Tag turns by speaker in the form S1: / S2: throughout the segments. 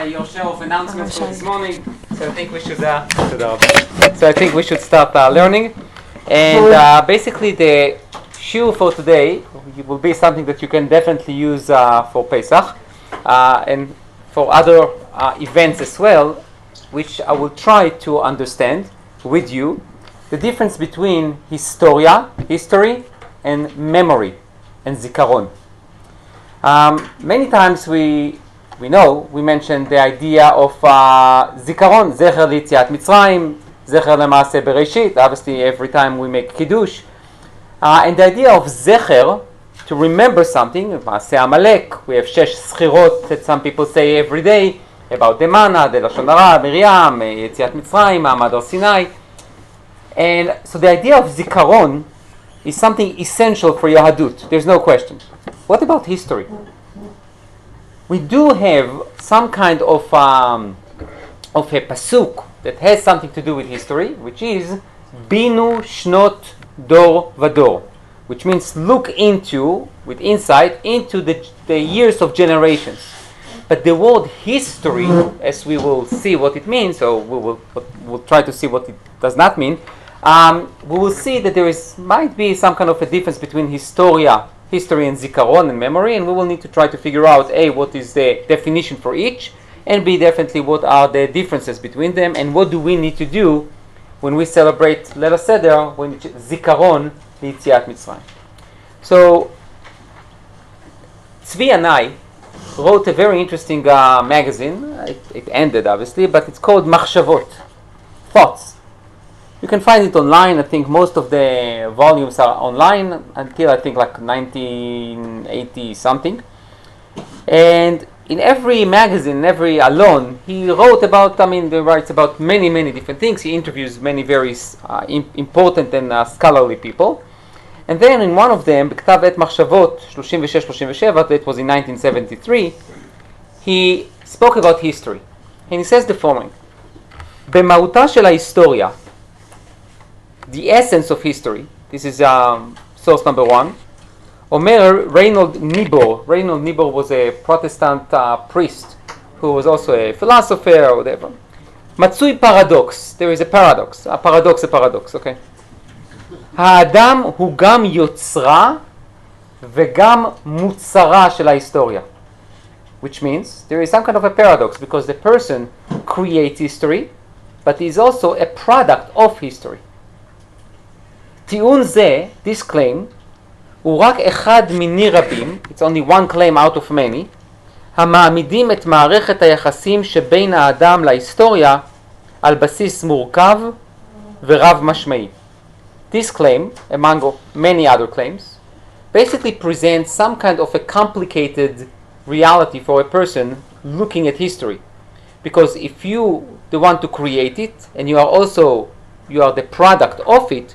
S1: your share of announcements for this morning. So I think we should. Start learning. And basically, the shiur for today will be something that you can definitely use for Pesach and for other events as well, which I will try to understand with you the difference between history, and memory, and zikaron. Many times we mentioned the idea of zikaron, zecher l'yetziat Mitzrayim, zecher l'maaseh bereshit. Obviously, every time we make kiddush, and the idea of zecher, to remember something, maaseh Amalek. We have shesh schirot that some people say every day about the manna, the lashon hara, Miriam, Yetziat Mitzrayim, Ma'amad Har Sinai, and so the idea of zikaron is something essential for Yahadut. There's no question. What about history? We do have some kind of a pasuk that has something to do with history, which is Binu Shnot Dor Vador, which means look into, with insight, into the years of generations. But the word history, as we will see what it means, so we'll try to see what it does not mean, we will see that there might be some kind of a difference between history and zikaron and memory, and we will need to try to figure out A, what is the definition for each, and B, definitely what are the differences between them, and what do we need to do when we celebrate Leil Seder, when zikaron l'yetziat Mitzrayim. So Tzvi and I wrote a very interesting magazine. It ended obviously, but it's called Machshavot, Thoughts. You can find it online. I think most of the volumes are online until I think like 1980 something. And in every magazine, every alon, he wrote about, he writes about many different things. He interviews many very important and scholarly people. And then in one of them, בכתב עת מחשבות 36-37, that was in 1973, he spoke about history. And he says the following: במהותה של ההיסטוריה, the essence of history, this is source number one, אומר Reinhold Niebuhr was a Protestant priest who was also a philosopher or whatever. מצוי paradox, there is a paradox, okay. האדם הוא גם יוצרה וגם מוצרה של ההיסטוריה, which means there is some kind of a paradox because the person creates history, but he is also a product of history. טיעון זה, this claim, הוא רק אחד מיני רבים, it's only one claim out of many, המעמידים את מערכת היחסים שבין האדם להיסטוריה על בסיס מורכב ורב משמעי. This claim, among many other claims, basically presents some kind of a complicated reality for a person looking at history. Because if you the one to create it, and you are the product of it,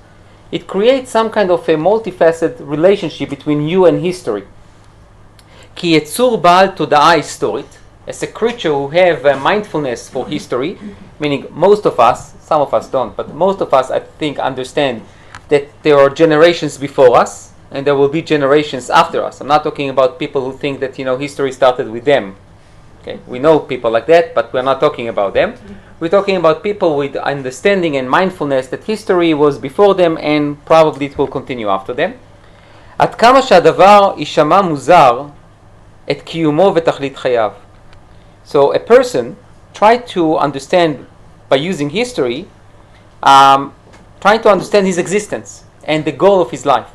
S1: it creates some kind of a multifaceted relationship between you and history. כי יצור בעל תודעה היסטורית, as a creature who have a mindfulness for history, meaning most of us, some of us don't, but most of us I think understand that there are generations before us and there will be generations after us. I'm not talking about people who think that history started with them. Okay, we know people like that, but we're not talking about them. We're talking about people with understanding and mindfulness that history was before them and probably it will continue after them. עד כמה שהדבר יישמע מוזר את קיומו ותכלית חייו. So a person tried to understand by using history, trying to understand his existence and the goal of his life.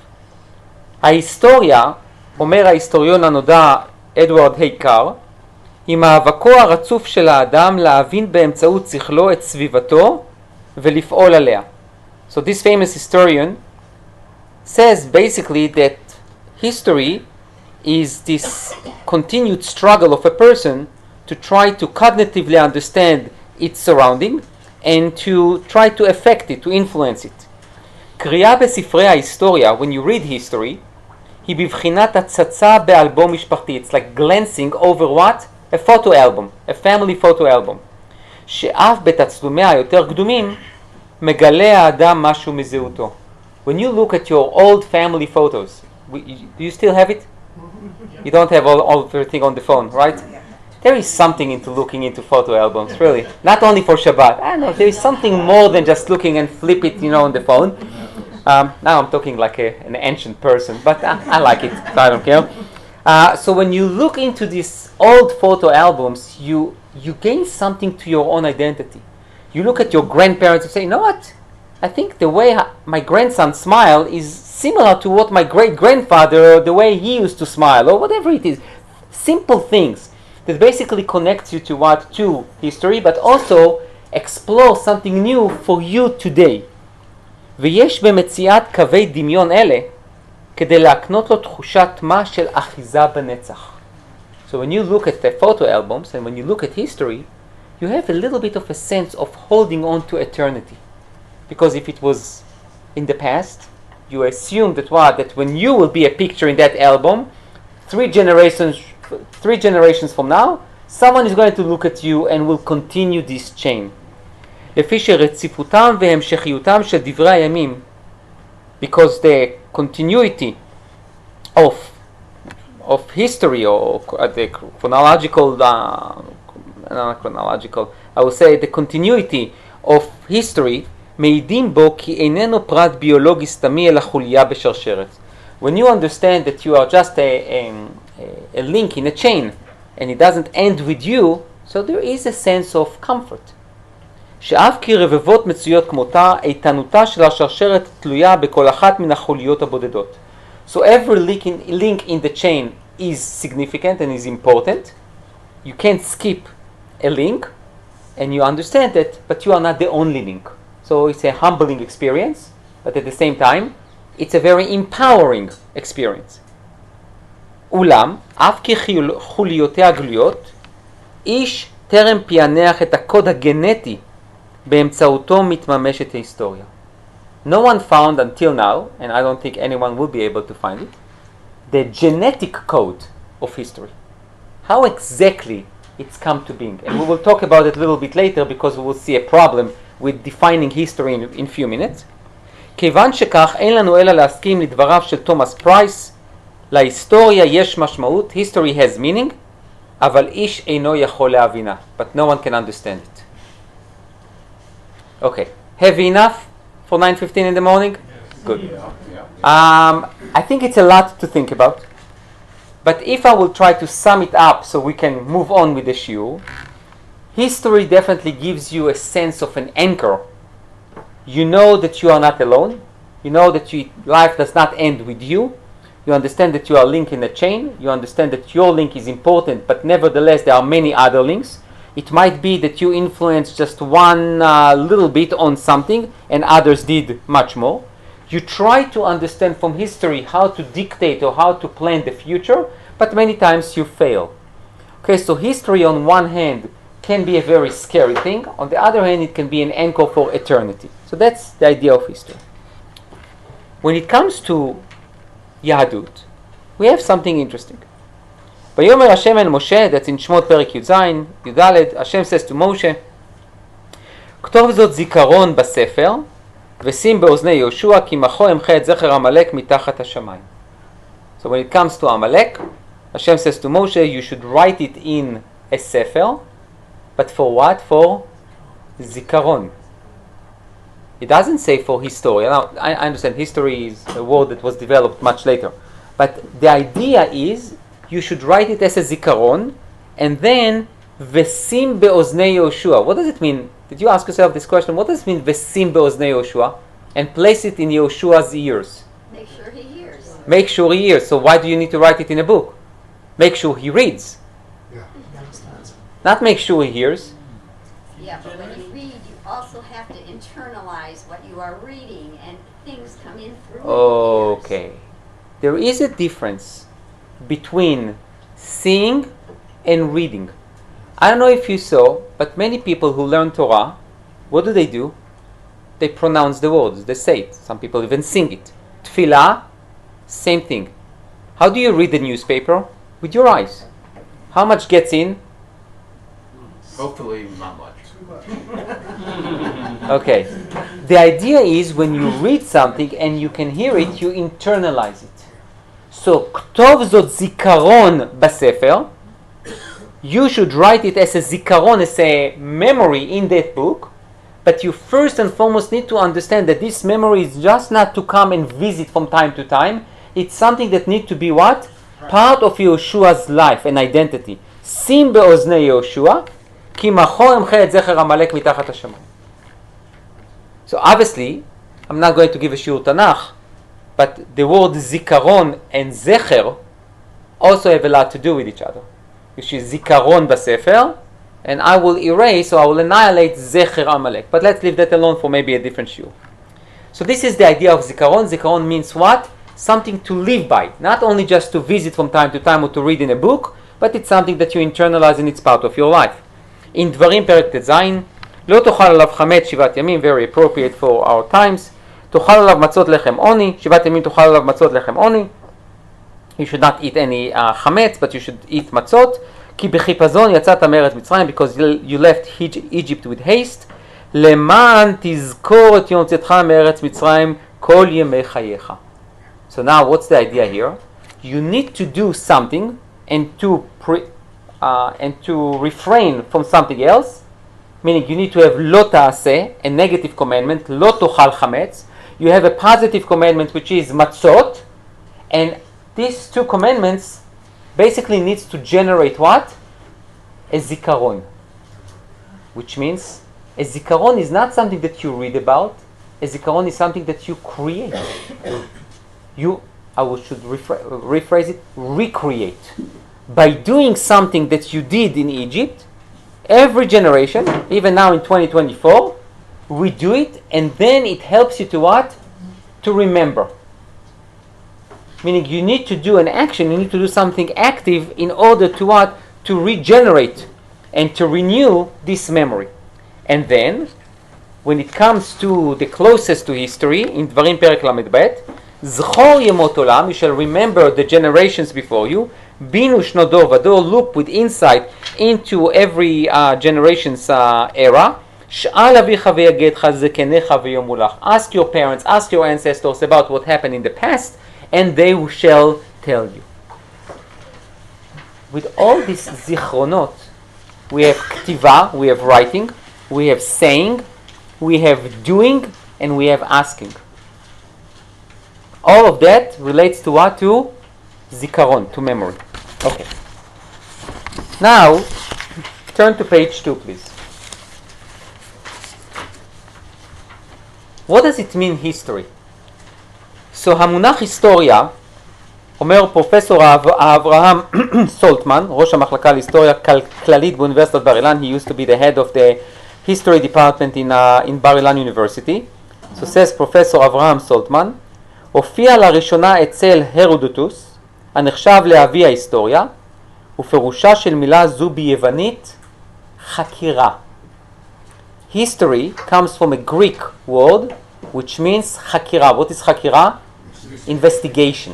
S1: ההיסטוריה, אומר ההיסטוריון הנודע אדוארד הייקר, היא מאבקו הרצוף של האדם להבין באמצעות שכלו את סביבתו ולפעול עליה. So this famous historian says basically that history is this continued struggle of a person to try to cognitively understand its surrounding and to try to affect it, to influence it. קריאה בספרי ההיסטוריה, when you read history, היא בבחינת הצצה באלבום משפחתי. It's like glancing over what? A photo album, a family photo album. שאף בתצלומיה היותר קדומים, מגלה האדם משהו מזהותו. When you look at your old family photos, do you still have it? You don't have all everything on the phone, right? there is something into looking into photo albums, really. Not only for Shabbat. I don't know, there is something more than just looking and flip it, on the phone. Now I'm talking like an ancient person, but I like it, so I don't care. So when you look into these old photo albums, you gain something to your own identity. You look at your grandparents and say, you know what? I think the way my grandson smile is similar to what my great-grandfather, the way he used to smile, or whatever it is. Simple things that basically connects you to what? To history, but also explore something new for you today. ויש במציאת קווי דמיון אלה כדי להקנות לו תחושת מה של אחיזה בנצח. So when you look at the photo albums and when you look at history, you have a little bit of a sense of holding on to eternity. Because if it was in the past, you assume that when you will be a picture in that album, three generations from now, someone is going to look at you and will continue this chain. לפי שרציפותם והמשכיותם של דברי הימים, because the continuity of history, or the chronological, I would say the continuity of history, מעידים בו כי איננו פרט ביולוגי סתמי אלא חוליה בשרשרת. When you understand that you are just a link in a chain, and it doesn't end with you, so there is a sense of comfort. שאף כי רבבות מצויות כמותה, איתנותה של השרשרת תלויה בכל אחת מן החוליות הבודדות. So every link in the chain is significant and is important. You can't skip a link, and you understand that, but you are not the only link. So it's a humbling experience, but at the same time, it's a very empowering experience. אולם, אף כי חוליותיה גלויות, איש טרם פענח את הקוד הגנטי באמצעותו מתממשת ההיסטוריה. No one found until now, and I don't think anyone will be able to find it, the genetic code of history. How exactly it's come to being. And we will talk about it a little bit later because we will see a problem with defining history in few minutes. כיוון שכך, אין לנו אלא להסכים לדבריו של תומאס פרייס, להיסטוריה יש משמעות, history has meaning, אבל איש אינו יכול להבינה. But no one can understand it. Okay, heavy enough for 9:15 in the morning? Good. I think it's a lot to think about. But if I will try to sum it up so we can move on with the shiur, history definitely gives you a sense of an anchor. You know that you are not alone. You know that life does not end with you. You understand that you are a link in a chain. You understand that your link is important, but nevertheless there are many other links. It might be that you influenced just one little bit on something and others did much more. You try to understand from history how to dictate or how to plan the future, but many times you fail. Okay, so history on one hand can be a very scary thing. On the other hand, it can be an anchor for eternity. So that's the idea of history. When it comes to Yahadut, we have something interesting. ויאמר השם אל משה, that's in שמות פרק י"ז, י"ד, השם says to Moshe, כתוב זאת זיכרון בספר, ושים באוזני יהושע, כי מחו אמחה את זכר עמלק מתחת השמיים. So when it comes to Amalek, Hashem says to Moshe, you should write it in a sefer, but for what? For zikaron. It doesn't say for history. Now, I understand history is a word that was developed much later, but the idea is you should write it as a zikaron, and then vesim beoznei Yehoshua. What does it mean? Did you ask yourself this question? What does it mean vesim beoznei Yehoshua? And place it in Yehoshua's ears.
S2: Make sure he hears.
S1: Make sure he hears. So why do you need to write it in a book? Make sure he reads.
S3: Yeah.
S1: Not make sure he hears.
S2: Yeah, but when you read, you also have to internalize what you are reading, and things come in through your ears.
S1: Okay. There is a difference between seeing and reading. I don't know if you saw, but many people who learn Torah, what do? They pronounce the words, they say it. Some people even sing it. Tfilah, same thing. How do you read the newspaper? With your eyes. How much gets in?
S4: Hopefully not much.
S1: Okay. The idea is when you read something and you can hear it, you internalize it. So, כתוב זאת זיכרון בספר, you should write it as a zikaron, as a memory in that book. But you first and foremost need to understand that this memory is just not to come and visit from time to time. It's something that needs to be what? Part of Yeshua's life and identity. Sim be'oznei Yeshua, ki macho emcha et zecher Amalek mitachat hashamayim. So obviously, I'm not going to give a shiur Tanakh, but the word zikaron and zecher also have a lot to do with each other. Which is zikaron b'sefer, and I will erase, or I will annihilate zecher Amalek. But let's leave that alone for maybe a different shiur. So this is the idea of zikaron. Zikaron means what? Something to live by, not only just to visit from time to time or to read in a book, but it's something that you internalize and it's part of your life. In Dvarim Perek Tzzayin, לא תאכל עליו חמץ שבעת ימים, very appropriate for our times. תאכל עליו מצות לחם עוני, שבעת ימים תאכל עליו מצות לחם עוני. You should not eat any חמץ, but you should eat מצות. כי בחיפזון יצאת מארץ מצרים, because you left Egypt with haste. למען תזכור את יום צאתך מארץ מצרים כל ימי חייך. So now what's the idea here? You need to do something and to refrain from something else. Meaning you need to have lo ta'aseh, a negative commandment, lo tochal chametz. You have a positive commandment which is matzot. And these two commandments basically needs to generate what? A zikaron. Which means a zikaron is not something that you read about. A zikaron is something that you create. Should rephrase it, recreate. By doing something that you did in Egypt, every generation, even now in 2024, we do it, and then it helps you to what? To remember. Meaning you need to do an action, you need to do something active in order to what? To regenerate and to renew this memory. And then, when it comes to the closest to history, in Dvarim Perek Lamed Bet, Zchor Yemot Olam, you shall remember the generations before you. Binu Shno Dor Vador, look with insight into every generation's era. Sh'al avicha ve'yagedcha zekenecha ve'yomulach. Ask your parents, ask your ancestors about what happened in the past, and they shall tell you. With all these zichronot, we have ktiva, we have writing, we have saying, we have doing, and we have asking. All of that relates to what? To zikaron, to memory. Okay. Now, turn to page 2, please. What does it mean, history? So, המונח היסטוריה, אומר פרופסור אברהם סולטמן, ראש המחלקה להיסטוריה כללית באוניברסיטת בר אילן. He used to be the head of the history department in בר אילן University. So says Professor אברהם סולטמן, הופיע לראשונה אצל הרודוטוס, הנחשב לאבי ההיסטוריה, ופירושה של מילה זו ביוונית, חקירה. History comes from a Greek word which means חקירה. What is חקירה? Investigation.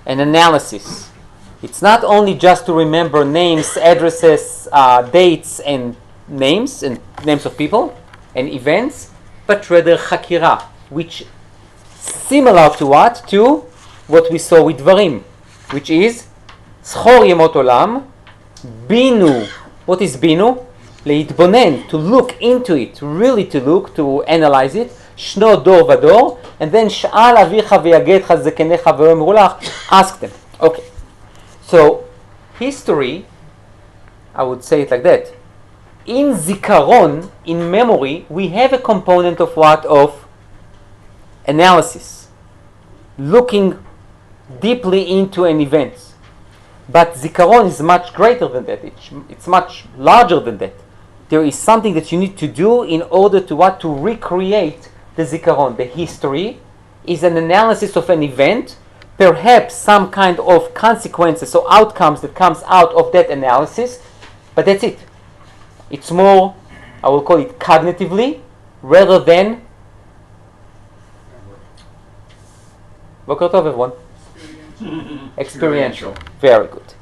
S1: An analysis. It's not only just to remember names, addresses, dates, and names of people and events, but rather חקירה, which similar to what? To what we saw with Dvarim, which is Zchor Yemot Olam, Binu. What is Binu? להתבונן, to look into it, really to look, to analyze it. Shno Dor Vador, and then Sh'al avicha ve'yagedcha zekenecha ve'yomru lach. Ask them. Okay. So, history, I would say it like that. In zikaron, in memory, we have a component of what? Of analysis. Looking deeply into an event. But zikaron is much greater than that. It's much larger than that. There is something that you need to do in order to what? To recreate the zikaron. The history is an analysis of an event, perhaps some kind of consequences or outcomes that comes out of that analysis, but that's it. It's more, I will call it cognitively, rather than Boker Tov, everyone. Experiential. Very good.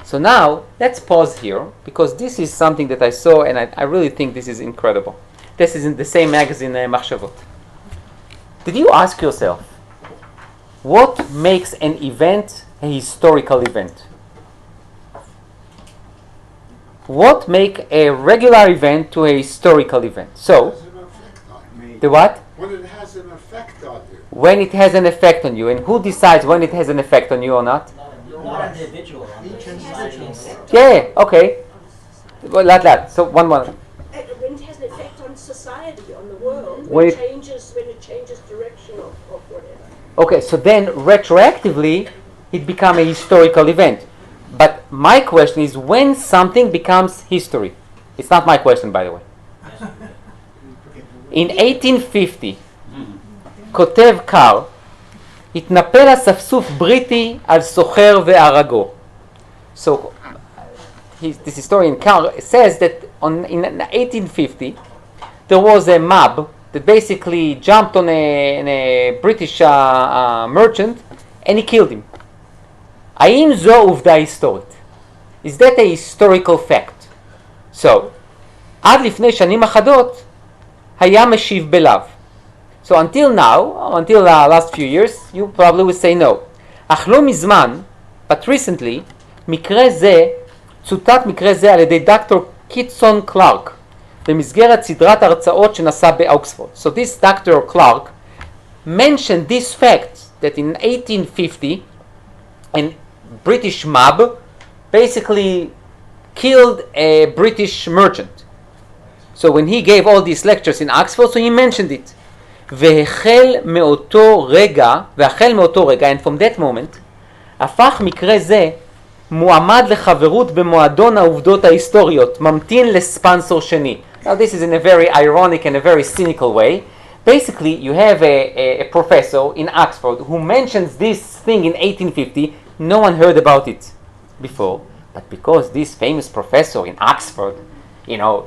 S1: So now, let's pause here, because this is something that I saw, and I really think this is incredible. This is in the same magazine, Machshavot. Did you ask yourself, what makes an event a historical event? what make a regular event to a historical event? So,
S3: Has an effect on me.
S1: the what?
S3: When it has an effect on you.
S1: When it has an effect on you, and who decides when it has an effect on you or not?
S4: Not an individual.
S3: Each
S4: On
S3: individual.
S4: society.
S1: Yeah, okay. Well, like that. So one more.
S5: When it has an effect on society, on the world,
S1: When
S5: when
S1: it-
S5: it changes direction of whatever.
S1: Okay, so then retroactively, it becomes a historical event. But my question is when something becomes history. It's not my question, by the way. In 1850, כותב קר, התנפל אספסוף בריטי על סוחר והרגו. So, this historian Carr says that in 1850, there was a mob that basically jumped on a British merchant and he killed him. האם זו עובדה היסטורית? Is that a historical fact? So, עד לפני שנים אחדות, היה משיב בלאו. So until now, until the last few years, you probably would say no. אך לא מזמן, but recently, מקרה זה, צוטט מקרה זה על ידי דוקטור קיטסון קלארק, במסגרת סדרת הרצאות שנשא באוקספורד. So this Dr. Clark mentioned this fact that in 1850, a British mob basically killed a British merchant. So when he gave all these lectures in Oxford, so he mentioned it. והחל מאותו רגע, and from that moment, הפך מקרה זה מועמד לחברות במועדון העובדות ההיסטוריות, ממתין לספנסור שני. Now this is in a very ironic and a very cynical way. Basically, you have a professor in Oxford who mentions this thing in 1850. No one heard about it before, but because this famous professor in Oxford,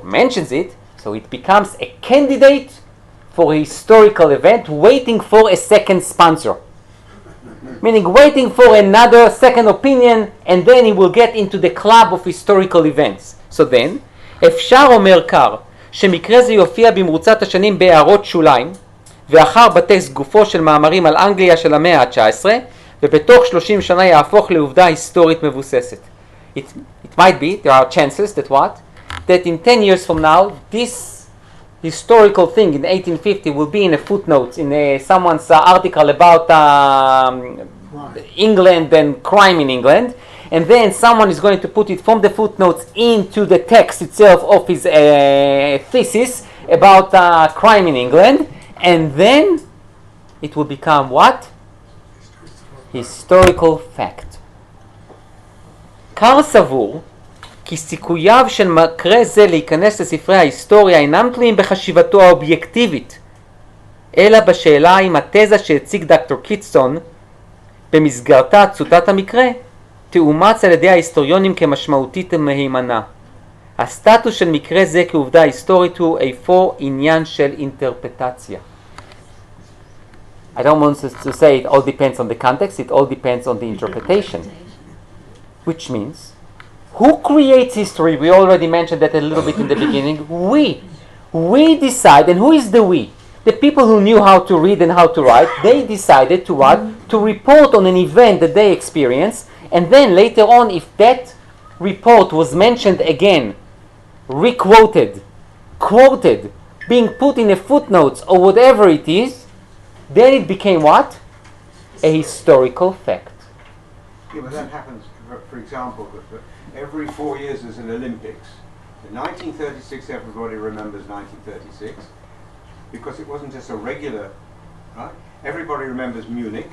S1: mentions it, so it becomes a candidate for a historical event, waiting for a second sponsor. Meaning waiting for another second opinion, and then he will get into the club of historical events. So then, אפשר אומר קר, שמקרה זה יופיע במרוצת השנים בהערות שוליים, ואחר בטקסט גופו של מאמרים על אנגליה של המאה ה-19, ובתוך 30 שנה יהפוך לעובדה היסטורית מבוססת. It might be, there are chances that what? That in 10 years from now, this historical thing in 1850 will be in a footnote in someone's article about England and crime in England, and then someone is going to put it from the footnotes into the text itself of his thesis about crime in England, and then it will become what? Historical fact. קר סבור כי סיכוייו של מקרה זה להיכנס לספרי ההיסטוריה אינם תלויים בחשיבתו האובייקטיבית, אלא בשאלה אם התזה שהציג דוקטור קיטסון במסגרתה צוטט המקרה תאומץ על ידי ההיסטוריונים כמשמעותית ומהימנה. הסטטוס של מקרה זה כעובדה היסטורית הוא אפוא עניין של אינטרפטציה. I don't want to say it all depends on the context, it all depends on the interpretation. Which means, who creates history? We already mentioned that a little bit in the beginning. We. We decide, and who is the we? The people who knew how to read and how to write, they decided to what? To report on an event that they experienced, and then later on, if that report was mentioned again, requoted, quoted, being put in a footnotes or whatever it is, then it became what? A historical fact.
S6: Yeah, but that happens, for example, that every 4 years there's an Olympics. In 1936, everybody remembers 1936 because it wasn't just a regular, right? Everybody remembers Munich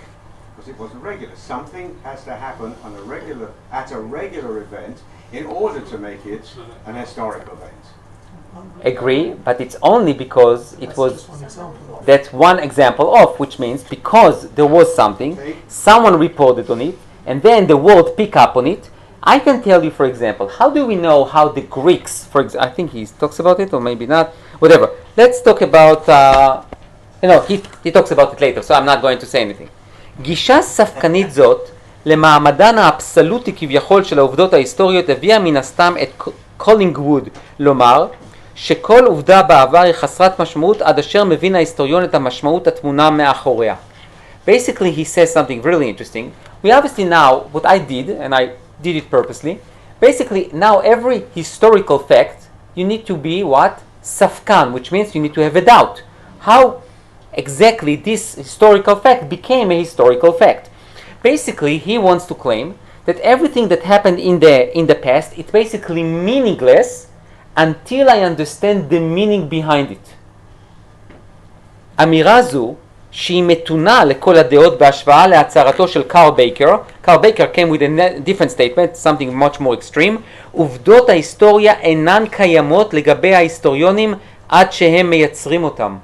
S6: because it wasn't regular. Something has to happen at a regular event in order to make it an historical event.
S1: Agree, but it's only because it was, that's one example of, which means because there was something, someone reported on it, and then the world pick up on it. I can tell you, for example, how do we know how the Greeks, I think he talks about it, or maybe not, whatever. Let's talk about, he talks about it later, so I'm not going to say anything. גישה ספקנית זאת, למעמדן האבסולוטי כביכול של העובדות ההיסטוריות, הביאה מן הסתם את קולינגווד לומר, שכל עובדה בעבר היא חסרת משמעות עד אשר מבין ההיסטוריון את המשמעות התמונה מאחוריה. Basically, he says something really interesting. We obviously now, what I did, and I did it purposely, Basically, now every historical fact, you need to be what? Safkan, which means you need to have a doubt. How exactly this historical fact became a historical fact? Basically, he wants to claim that everything that happened in the past, it's basically meaningless until I understand the meaning behind it. אמירה זו, שהיא מתונה לכל הדעות בהשוואה להצהרתו של קארל בייקר. קארל בייקר came with a different statement, something much more extreme. עובדות ההיסטוריה אינן קיימות לגבי ההיסטוריונים עד שהם מייצרים אותם.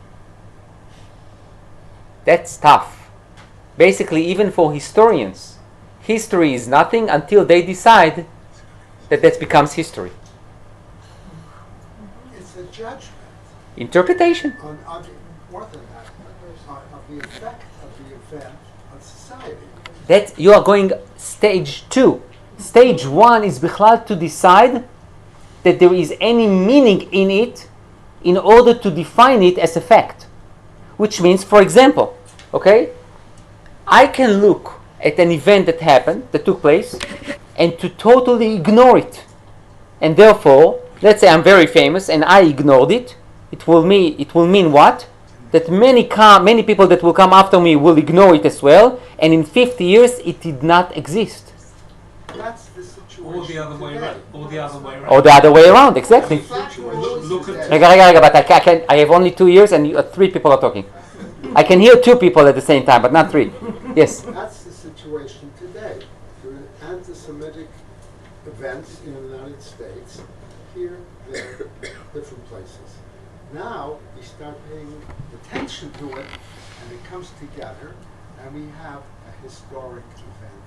S1: That's tough. Basically, even for historians, history is nothing until they decide that becomes history.
S3: It's a judgment.
S1: Interpretation.
S3: On more than that, of the effect of the event on society.
S1: That you are going stage 2. Stage 1 is bichlal to decide that there is any meaning in it in order to define it as a fact. Which means, for example, okay, I can look at an event that happened, that took place, and to totally ignore it. And therefore, let's say I'm very famous and I ignored it. It will mean what? That many people that will come after me will ignore it as well, and in 50 years it did not exist.
S3: That's the situation.
S4: Or the other way around.
S1: Or the other way around, exactly.
S4: Look at
S1: But I have only 2 years and 3 people are talking. I can hear 2 people at the same time, but not 3. Yes?
S3: That's the situation today. There are anti-Semitic events in the United States, here, there, different places. Now, we start paying attention to it, and it comes together, and we have a historic event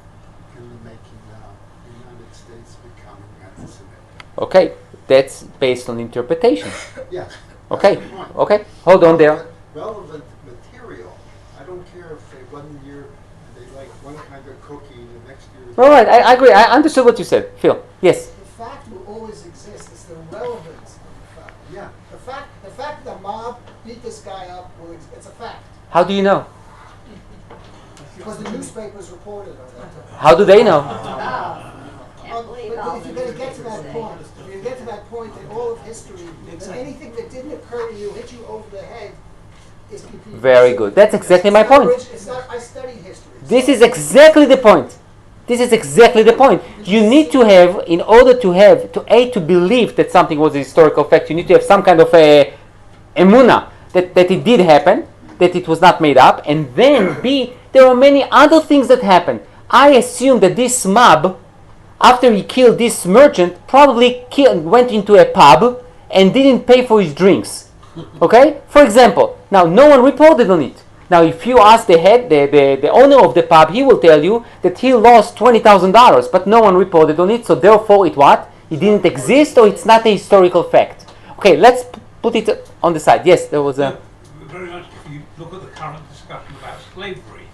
S3: in the making now, the United States becoming anti-Semitic.
S1: Okay, that's based on interpretation.
S3: Yes.
S1: Okay,
S3: that's the point.
S1: okay, hold on there.
S3: Relevant material. I don't care if they 1 year they like one kind of cookie, and the next year.
S1: All right, I agree. I understood what you said. Phil, yes.
S7: The fact will always exist. It's the relevance of the fact.
S3: Yeah.
S7: The fact that the mob beat this guy up, it's a fact.
S1: How do you know?
S7: Because the newspapers reported on that.
S1: How do they know?
S2: Can't believe all
S7: But if
S2: the
S7: you're going to get
S2: news
S7: to that
S2: say.
S7: point, if you get to that point in all of history, that anything that didn't occur to you, hit you over the head, is completely.
S1: Very good. That's exactly my point.
S7: It's not. I study history.
S1: This is exactly the point. This is exactly the point. You need to have, in order to believe that something was a historical fact, you need to have some kind of a emuna that it did happen, that it was not made up, and then B, there are many other things that happened. I assume that this mob, after he killed this merchant, probably went into a pub and didn't pay for his drinks. Okay? For example, now no one reported on it. Now, if you ask the owner of the pub, he will tell you that he lost $20,000, but no one reported on it, so therefore it what? It didn't exist, or it's not a historical fact. Okay, let's put it on the side. Yes, there was a...
S4: very much if you look at the current discussion about slavery,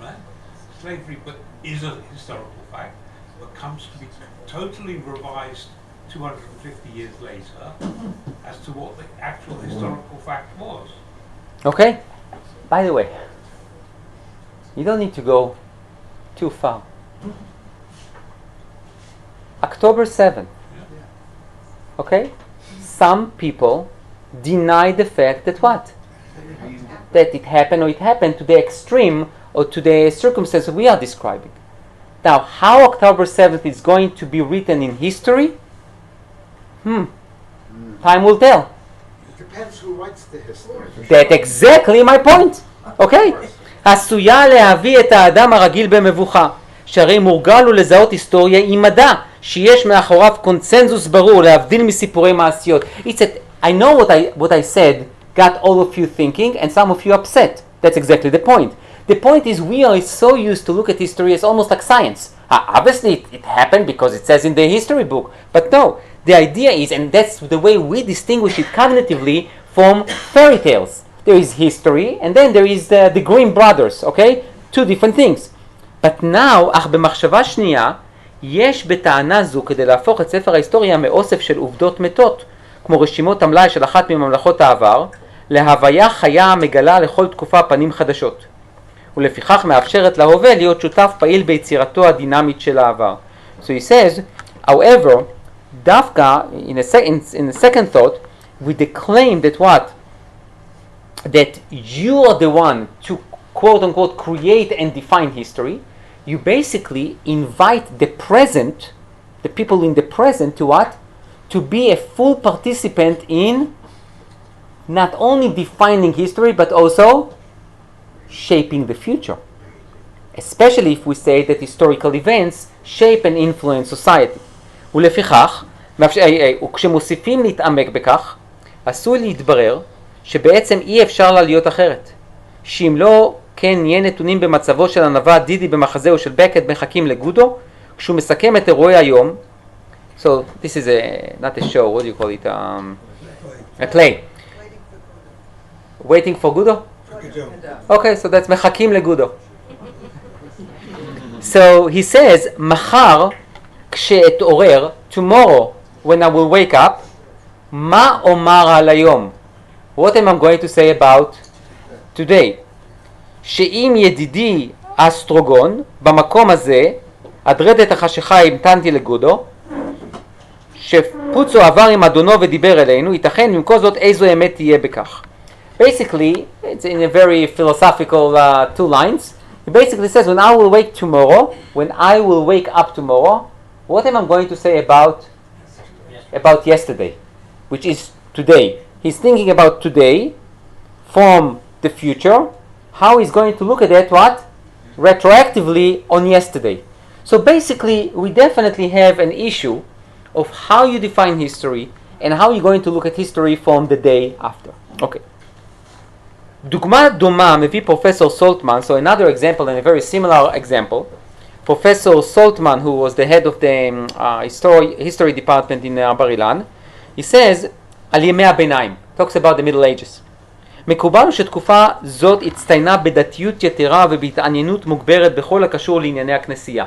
S4: right? Slavery is a historical fact, but comes to be totally revised 250 years later as to what the actual historical fact was.
S1: Okay? By the way, you don't need to go too far. October 7th. Okay? Some people deny the fact that what? That it happened, or it happened to the extreme or to the circumstance we are describing. Now, how October 7th is going to be written in history? Time will tell.
S3: Depends who writes the history.
S1: That's exactly my point. Okay? עשויה להביא את האדם הרגיל במבוכה, שהרי מורגל הוא לזהות היסטוריה עם מדע, שיש מאחוריו קונצנזוס ברור, להבדיל מסיפורי מעשיות. I know what I said got all of you thinking and some of you upset. That's exactly the point. The point is we are so used to look at history as almost like science. Obviously it happened because it says in the history book, but no. The idea is, and that's the way we distinguish it cognitively from fairy tales. There is history, and then there is the Grimm brothers, okay? 2 different things. But now, אך במחשבה שנייה, יש בטענה זו כדי להפוך את ספר ההיסטוריה מאוסף של עובדות מתות, כמו רשימות המלאי של אחת מממלכות העבר, להוויה חיה המגלה לכל תקופה פנים חדשות. ולפיכך מאפשרת להווה להיות שותף פעיל ביצירתו הדינמית של העבר. So he says, However, Dafka, in the second thought, with the claim that what? That you are the one to quote unquote create and define history, you basically invite the present, the people in the present, to what? To be a full participant in not only defining history but also shaping the future. Especially if we say that historical events shape and influence society. ולפיכך, וכשמוסיפים להתעמק בכך, עשוי להתברר שבעצם אי אפשר לה להיות אחרת. שאם לא כן נהיה נתונים במצבו של הנבא דידי במחזהו של בקט מחכים לגודו, כשהוא מסכם את אירועי היום. So this is not a show, what do you call it? A play. Waiting for Gudo? Okay, so that's מחכים לגודו. So he says, מחר כשאתעורר, tomorrow when I will wake up, מה אומר על היום? What am I going to say about today? שאם ידידי אסטרוגון, במקום הזה, הדרדת החשיכה המתנתי לגודו, שפוצו עבר עם אדונו ודיבר אלינו, ייתכן במקום זאת איזו אמת תהיה בכך. Basically, it's in a very philosophical 2 lines. He basically says, when I will wake up tomorrow, what am I going to say about yesterday, which is today? He's thinking about today from the future, how he's going to look at it, what? Retroactively on yesterday. So basically, we definitely have an issue of how you define history and how you're going to look at history from the day after. Okay. דוגמה דומה מביא פרופסור סולטמן, so another example and a very similar example. Professor Saltman, who was the head of the history department in בר אילן, he says, על ימי הביניים, talks about the Middle Ages. מקובל שתקופה זאת הצטיינה בדתיות יתרה ובהתעניינות מוגברת בכל הקשור לענייני הכנסייה.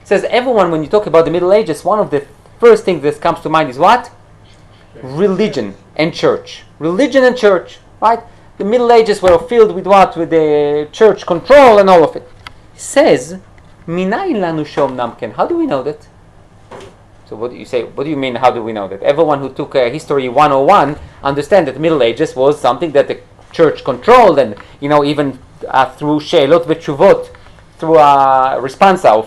S1: He says, everyone, when you talk about the Middle Ages, one of the first things that comes to mind is what? Religion and church. Religion and church, right? The Middle Ages were filled with what? With the church control and all of it. He says, מניין לנו שאומנם כן? How do we know that? So what do you say? What do you mean, how do we know that? Everyone who took History 101 understand that the Middle Ages was something that the church controlled, and even through שאלות ותשובות, through responsa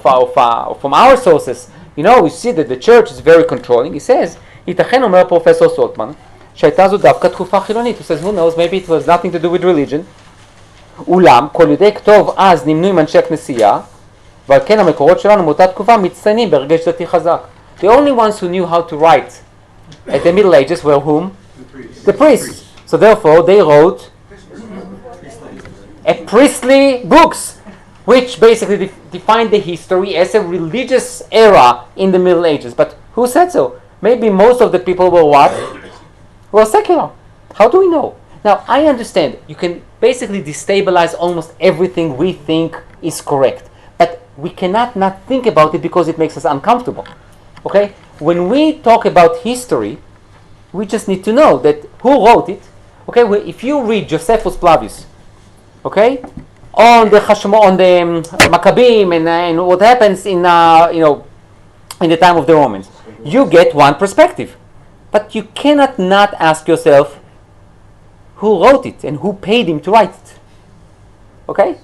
S1: from our sources, we see that the church is very controlling. He says, ייתכן, אומר פרופסור סולטמן, שהייתה זו דווקא תקופה חילונית. He says, who knows, maybe it was nothing to do with religion. אולם, כל יהודי כתוב אז נמנו עם אנשי הכנסייה, ועל כן המקורות שלנו מאותה תקופה מצטיינים ברגש דתי חזק. The only ones who knew how to write at the Middle Ages were whom? The priests. So therefore they wrote a priestly books, which basically defined the history as a religious era in the Middle Ages. But who said so? Maybe most of the people were what? Were secular. How do we know? Now I understand you can basically destabilize almost everything we think is correct. But we cannot not think about it because it makes us uncomfortable. Okay? When we talk about history, we just need to know that who wrote it. Okay? If you read Josephus Flavius, okay, on the Maccabees and what happens in in the time of the Romans, you get one perspective, but you cannot not ask yourself who wrote it and who paid him to write it. Okay?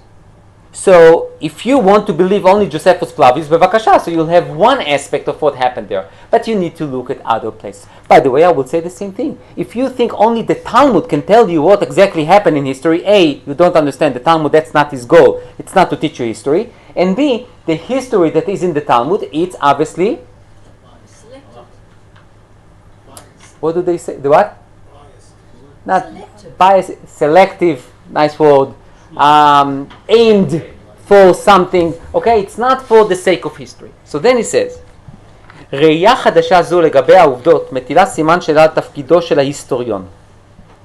S1: So, if you want to believe only Josephus Flavius, bevakasha, so you'll have one aspect of what happened there. But you need to look at other places. By the way, I would say the same thing. If you think only the Talmud can tell you what exactly happened in history, A, you don't understand the Talmud, that's not his goal. It's not to teach you history. And B, the history that is in the Talmud, it's obviously... What do they say? The what? Not bias, selective, nice word. Aimed for something, okay? It's not for the sake of history. So then he says, ראייה חדשה זו לגבי העובדות מטילה סימן שאלה על תפקידו של ההיסטוריון.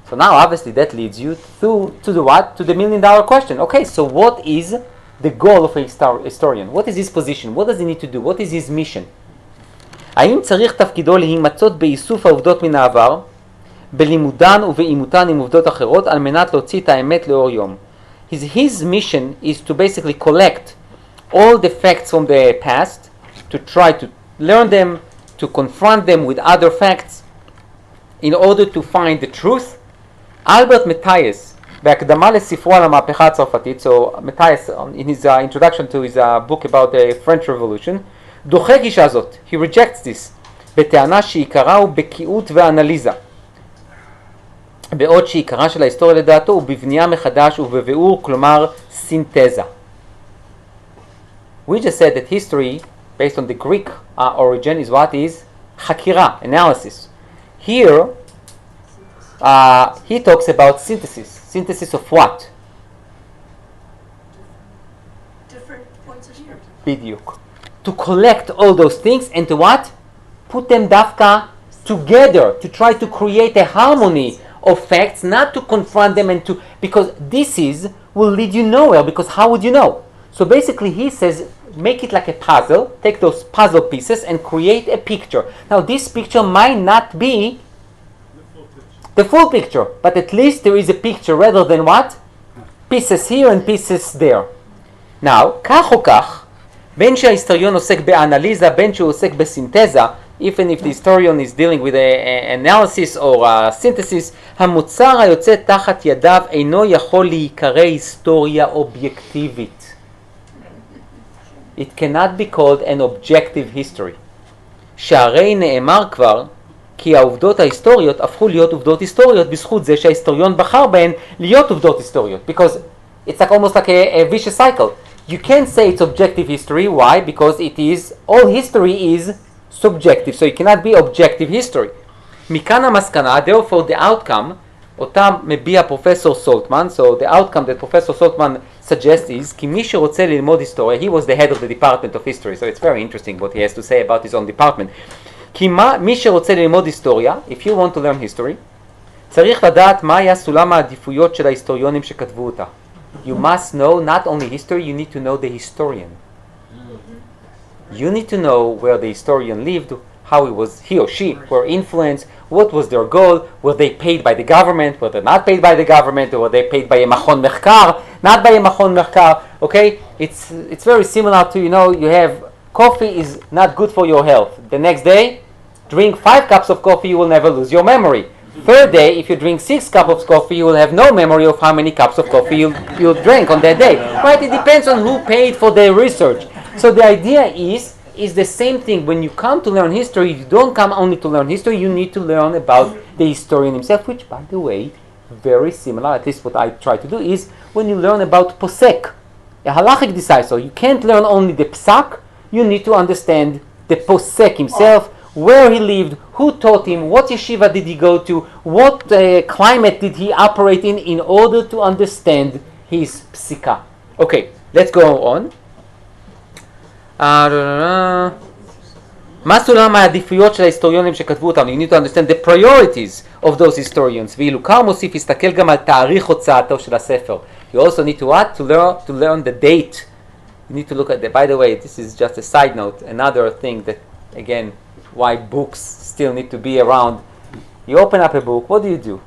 S1: So now obviously that leads you to the what? To the $1 million question. Okay, so what is the goal of a historian? What is his position? What does he need to do? What is his mission? האם צריך תפקידו להימצאות באיסוף העובדות מן העבר, בלימודן ובאימותן עם עובדות אחרות, על מנת להוציא את האמת לאור יום? His mission is to basically collect all the facts from the past, to try to learn them, to confront them with other facts in order to find the truth. אלברט מטייס, בהקדמה לספרו על המהפכה הצרפתית, so מטייס, in his introduction to his book about the French Revolution, דוחה גישה זאת, he rejects this, בטענה שעיקרה הוא בקיאות ואנליזה. בעוד שעיקרה של ההיסטוריה לדעתו הוא בבנייה מחדש ובביאור, כלומר סינתזה. We just said that history, based on the Greek origin, is what is חקירה, analysis. Here, he talks about synthesis. Synthesis of what?
S5: Different points of view.
S1: בדיוק. To collect all those things and to what? Put them דווקא together, to try to create a harmony of facts, not to confront them and to, because this will lead you nowhere, because how would you know? So basically he says, make it like a puzzle, take those puzzle pieces and create a picture. Now this picture might not be the full picture, but at least there is a picture rather than what? Pieces here and pieces there. Now, כך או כך, בין שההיסטוריון עוסק באנליזה, בין שהוא עוסק בסינתזה, even if the historian is dealing with an analysis or a synthesis, המוצר היוצא תחת ידיו אינו יכול להיקרא היסטוריה אובייקטיבית. It cannot be called an objective history. שהרי נאמר כבר, כי העובדות ההיסטוריות הפכו להיות עובדות היסטוריות בזכות זה שההיסטוריון בחר בהן להיות עובדות היסטוריות. Because it's like almost like a vicious cycle. You can't say it's objective history. Why? Because it is, all history is subjective. So it cannot be objective history. מכאן המסקנה, therefore the outcome, אותה מביע פרופסור סולטמן, so the outcome that Professor Saltman suggests is, כי מי שרוצה ללמוד היסטוריה, he was the head of the department of history, so it's very interesting what he has to say about his own department. כי מי שרוצה ללמוד היסטוריה, if you want to learn history, צריך לדעת מה היה סולם העדיפויות של ההיסטוריונים שכתבו אותה. You must know not only history, you need to know the historian. You need to know where the historian lived, how he or she were influenced, what was their goal, were they paid by the government, were they not paid by the government, or were they paid by a מכון מחקר, not by a מכון מחקר, okay? It's very similar to, you have coffee is not good for your health. The next day, drink 5 cups of coffee, you will never lose your memory. Third day, if you drink 6 cups of coffee, you will have no memory of how many cups of coffee you drank on that day. Right? It depends on who paid for the research. So the idea is the same thing. When you come to learn history, you don't come only to learn history, you need to learn about the historian himself, which, by the way, very similar, at least what I try to do, is when you learn about posek, a halachic decisor. You can't learn only the psak, you need to understand the posek himself, where he lived, who taught him, what yeshiva did he go to, what climate did he operate in order to understand his psika. Okay, let's go on. מה סולם העדיפויות של ההיסטוריונים שכתבו אותם? You need to understand the priorities of those historians. ואילו קר מוסיף, הסתכל גם על תאריך הוצאתו של הספר. You also need to what? To learn the date. You need to look at the, by the way, this is just a side note, another thing that, again, why books still need to be around. You open up a book, what do?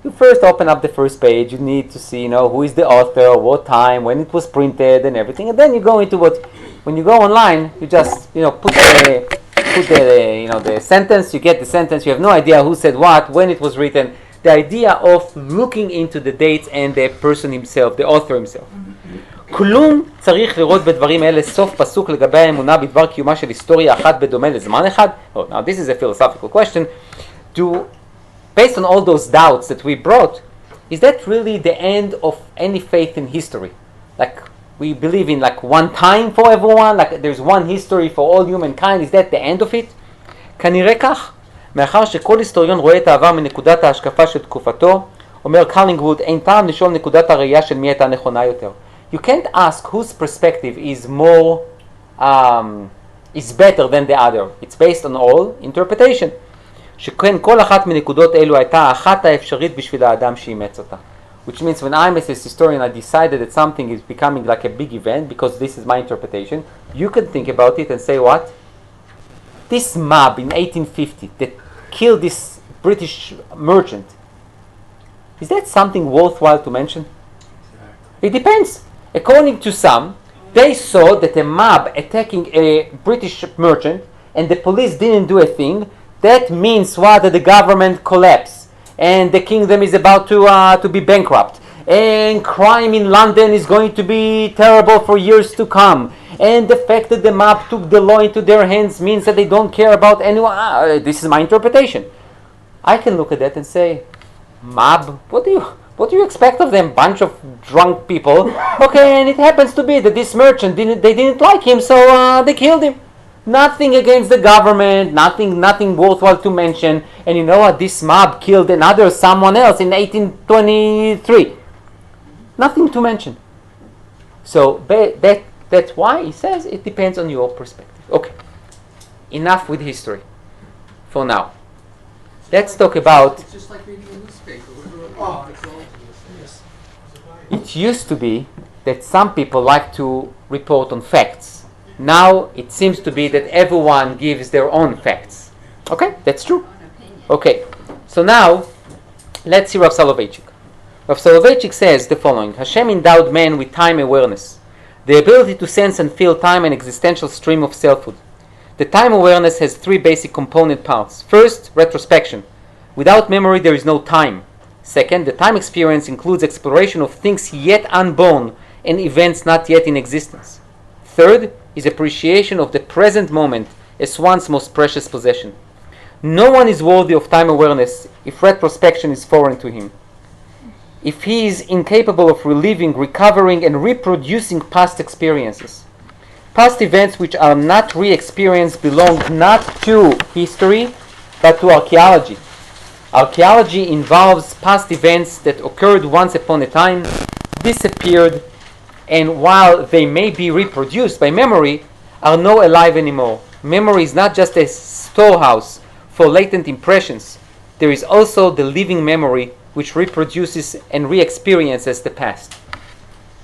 S1: You first open up the first page, you need to see, who is the author, what time, when it was printed and everything, and then you go into when you go online, you just, put the sentence, you get the sentence, you have no idea who said what, when it was written. The idea of looking into the dates and the person himself, the author himself. כלום צריך לראות בדברים אלה סוף פסוק לגבי האמונה בדבר קיומה של היסטוריה אחת בדומה לזמן אחד. Now this is a philosophical question. Based on all those doubts that we brought, is that really the end of any faith in history? Like we believe in like one time for everyone, like there's one history for all humankind, is that the end of it? כנראה כך, מאחר שכל היסטוריון רואה את העבר מנקודת ההשקפה של תקופתו, אומר קרלינגווד, אין טעם לשאול נקודת הראייה של מי הייתה נכונה יותר. You can't ask whose perspective is more, is better than the other. It's based on all interpretation. שכן כל אחת מנקודות אלו הייתה האחת האפשרית בשביל האדם שאימץ אותה. Which means when I'm as a historian, I decided that something is becoming like a big event because this is my interpretation. You can think about it and say what? This mob in 1850 that killed this British merchant, is that something worthwhile to mention? It depends. According to some, they saw that a mob attacking a British merchant and the police didn't do a thing, that means what? That the government collapsed and the kingdom is about to be bankrupt, and crime in London is going to be terrible for years to come, and the fact that the mob took the law into their hands means that they don't care about anyone. This is my interpretation. I can look at that and say, mob, what do you expect of them? Bunch of drunk people. Okay, and it happens to be that this merchant didn't like him, so they killed him. Nothing against the government, nothing worthwhile to mention. And you know what? This mob killed someone else in 1823. Nothing to mention. So that's why he says it depends on your perspective. Okay, enough with history for now. Let's talk about.
S8: It's just like reading a newspaper. Yes.
S1: It used to be that some people like to report on facts. Now it seems to be that everyone gives their own facts. Okay, that's true. Okay, so now let's see Rav Soloveitchik. Rav Soloveitchik says the following: Hashem endowed man with time awareness, the ability to sense and feel time and existential stream of selfhood. The time awareness has three basic component parts. First, retrospection. Without memory, there is no time. Second, the time experience includes exploration of things yet unborn and events not yet in existence. Third is appreciation of the present moment as one's most precious possession. No one is worthy of time awareness if retrospection is foreign to him. If he is incapable of reliving, recovering, and reproducing past experiences. Past events which are not re-experienced belong not to history, but to archaeology. Archaeology involves past events that occurred once upon a time, disappeared, and while they may be reproduced by memory, are not alive anymore. Memory is not just a storehouse for latent impressions. There is also the living memory which reproduces and re-experiences the past.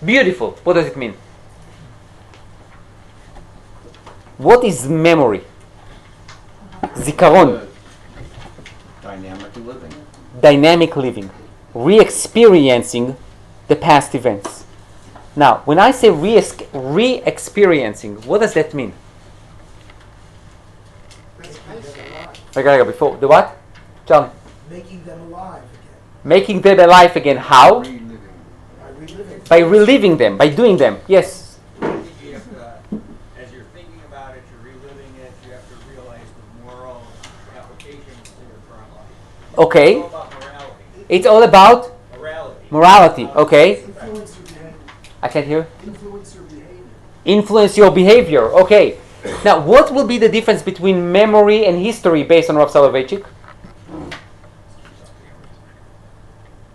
S1: Beautiful. What does it mean? What is memory? Zikaron.
S6: Dynamic living.
S1: Dynamic living. Re-experiencing the past events. Now, when I say re-experiencing, what does that mean? Before the what? John?
S7: Making them alive again.
S1: Making them alive again. How?
S7: By reliving.
S1: By reliving them, by doing them. Yes.
S9: You have to, as you're thinking about it, you're reliving it, you have to realize the moral applications to your current life.
S1: Okay.
S9: It's all about morality.
S1: It's all about
S9: Morality.
S1: morality. Okay.
S7: Influence your behavior.
S1: I can't hear.
S7: Influence your behavior.
S1: Influence your behavior. Okay. Now, what will be the difference between memory and history based on Rav Soloveitchik?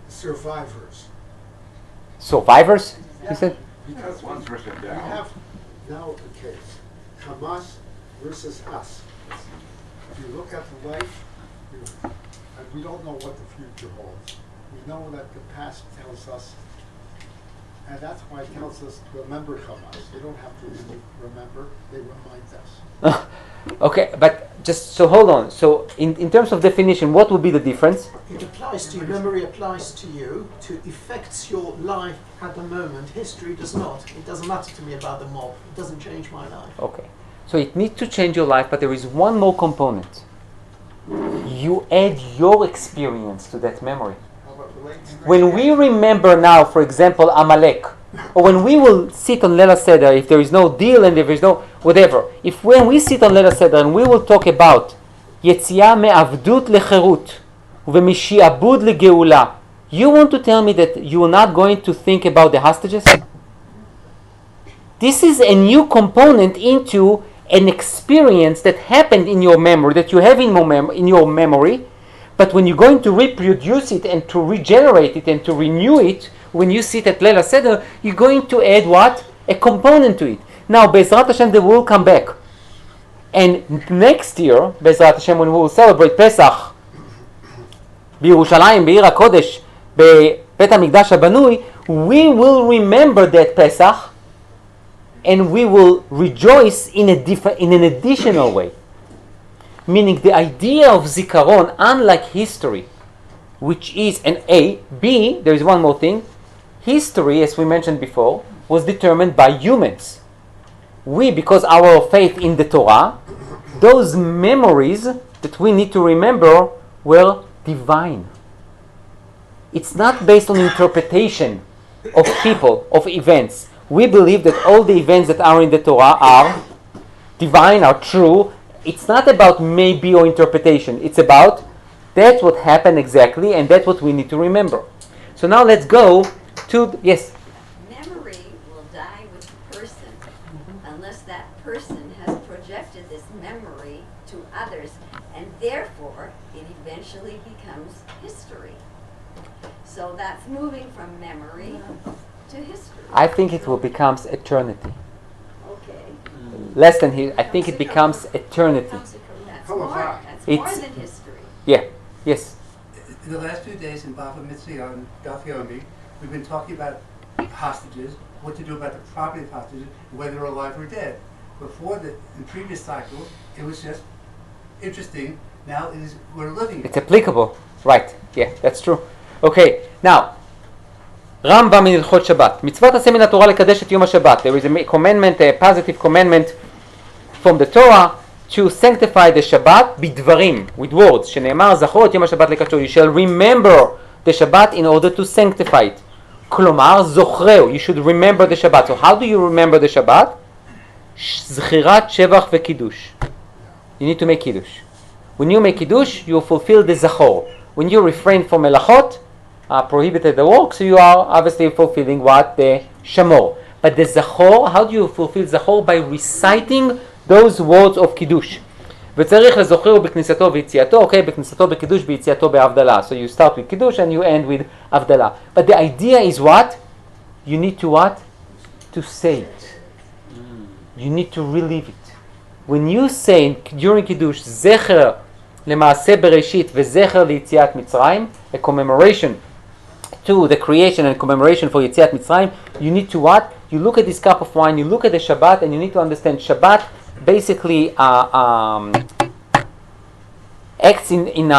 S3: Survivors.
S1: Survivors? He said.
S3: Because
S6: One's written
S3: we
S6: down.
S3: have now a case, Hamas versus us. If you look at the life, and we don't know what the future holds. We know that the past tells us, and that's why it tells us to remember Hamas. We don't have to really remember, they remind us.
S1: Okay, but just so hold on. So in terms of definition, what would be the difference?
S7: It applies to you. Memory applies to you, to affects your life at the moment. History does not. It doesn't matter to me about the mob. It doesn't change my life.
S1: Okay. So it needs to change your life, but there is one more component. You add your experience to that memory. When we remember now, for example, Amalek, or when we will sit on Leila Seder, if there is no deal and there is no whatever, when we sit on Leila Seder and we will talk about Yetziah me'avdut lecherut u'mishi'abud legeula, you want to tell me that you are not going to think about the hostages? This is a new component into an experience that happened in your memory, that you have in your memory, but when you're going to reproduce it and to regenerate it and to renew it, when you sit at Leila Seder, you're going to add what? A component to it. Now, Be'ezrat Hashem, they will come back. And next year, Be'ezrat Hashem, when we will celebrate Pesach, בירושלים, בעיר הקודש, בבית המקדש הבנוי, we will remember that Pesach, and we will rejoice in an additional way. Meaning the idea of zikaron, unlike history, which is an A. B, there is one more thing. History, as we mentioned before, was determined by humans. We, because our faith in the Torah, those memories that we need to remember were divine. It's not based on interpretation of people, of events. We believe that all the events that are in the Torah are divine, are true. It's not about maybe or interpretation. It's about that's what happened exactly, and that's what we need to remember. So now let's go to, yes?
S2: Memory will die with the person unless that person has projected this memory to others, and therefore it eventually becomes history. So that's moving from memory to history.
S1: I think it will become eternity.
S2: Okay.
S1: Less than here. I think it becomes eternity.
S2: That's
S3: How
S2: more,
S3: about-
S2: that's more
S1: It's-
S2: than history.
S1: Yeah. Yes.
S8: In the last few days in Bava Mitzvah on Daf Yomi, we've been talking about hostages, what to do about the property of hostages, whether they're alive or dead. Before in previous cycles, it was just interesting. Now it is, we're living it.
S1: It's applicable. Right. Yeah, that's true. Okay. Now, Rambam in Hilchot Shabbat. מצוות עשה מן התורה לקדש את יום השבת. There is a commandment, a positive commandment from the Torah to sanctify the Shabbat בדברים, with words, שנאמר זכור את יום השבת לקדשו. You shall remember the Shabbat in order to sanctify it. כלומר, זוכרהו. You should remember the Shabbat. So how do you remember the Shabbat? זכירת שבח וקידוש. You need to make kiddush. When you make kiddush, you fulfill the zachor. When you refrain from melachot, prohibited the work, so you are obviously fulfilling what? The shamor. But the zachor, how do you fulfill zachor? By reciting those words of kiddush. וצריך לזוכר בכניסתו ויציאתו, okay, בכניסתו בקידוש, ביציאתו בהבדלה. So you start with kiddush and you end with הבדלה. But the idea is what? You need to what? To say it. You need to relive it. When you say during kiddush, זכר למעשה בראשית וזכר ליציאת מצרים, a commemoration to the creation and commemoration for יציאת מצרים, you need to what? You look at this cup of wine, you look at the Shabbat, and you need to understand Shabbat basically acts in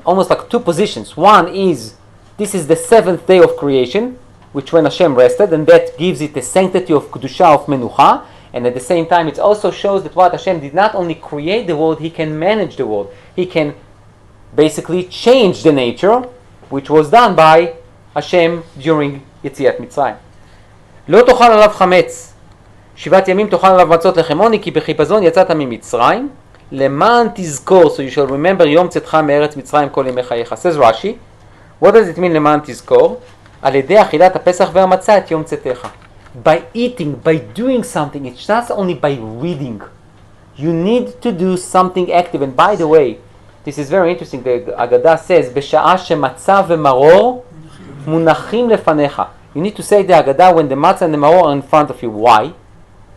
S1: almost like two positions. One is, this is the seventh day of creation, which when Hashem rested, and that gives it the sanctity of Kedusha, of Menucha, and at the same time it also shows that what Hashem did not only create the world, He can manage the world. He can basically change the nature, which was done by Hashem during יציאת מצרים. לא תאכל עליו חמץ, 7 ימים תאכל עליו מצות לחם עוני, כי בחיפזון יצאת ממצרים, למען תזכור, so you shall remember יום צאתך מארץ מצרים כל ימי חייך. says Rashi, what does it mean למען תזכור? על ידי אכילת הפסח והמצה את יום צאתך. By eating, by doing something, it's not only by reading. You need to do something active. And by the way, this is very interesting, the Agada says, בשעה שמצה ומרור מונחים לפניך. You need to say the Agada when the matzah and the maror are in front of you. Why?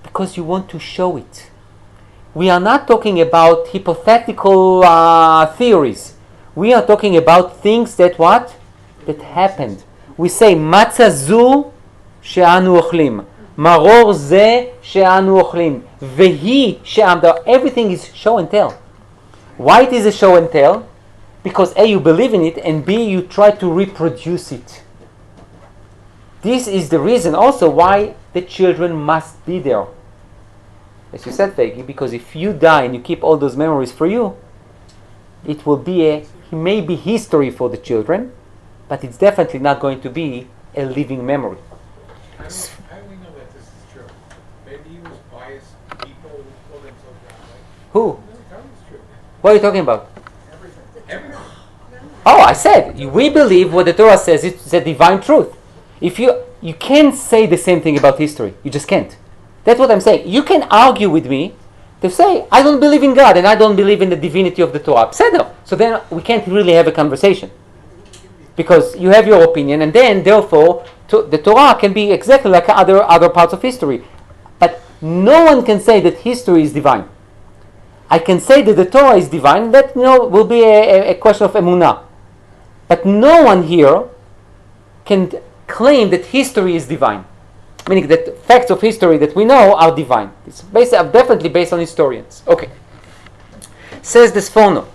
S1: Because you want to show it. We are not talking about hypothetical theories. We are talking about things that what? That happened. We say, matzah zu she'anu ochlim. Maror ze she'anu ochlim. Vehi she'amda. Everything is show and tell. Why it is a show and tell? Because A, you believe in it, and B, you try to reproduce it. This is the reason also why the children must be there. As you said, Fegi, because if you die and you keep all those memories for you, it will be maybe history for the children, but it's definitely not going to be a living memory.
S10: How do we know that this is true? Maybe he was biased people who pulled themselves that way.
S1: Who?
S10: No, that was true.
S1: What are you talking about?
S10: Everything.
S1: Oh, I said, we believe what the Torah says, it's a divine truth. If you can't say the same thing about history. You just can't. That's what I'm saying. You can argue with me to say, I don't believe in God and I don't believe in the divinity of the Torah. So then we can't really have a conversation. Because you have your opinion, and then, therefore, the Torah can be exactly like other parts of history. But no one can say that history is divine. I can say that the Torah is divine. That will be a question of emunah. But no one here can claim that history is divine. Meaning that facts of history that we know are divine. It's definitely based on historians. Okay. Says the Sforno,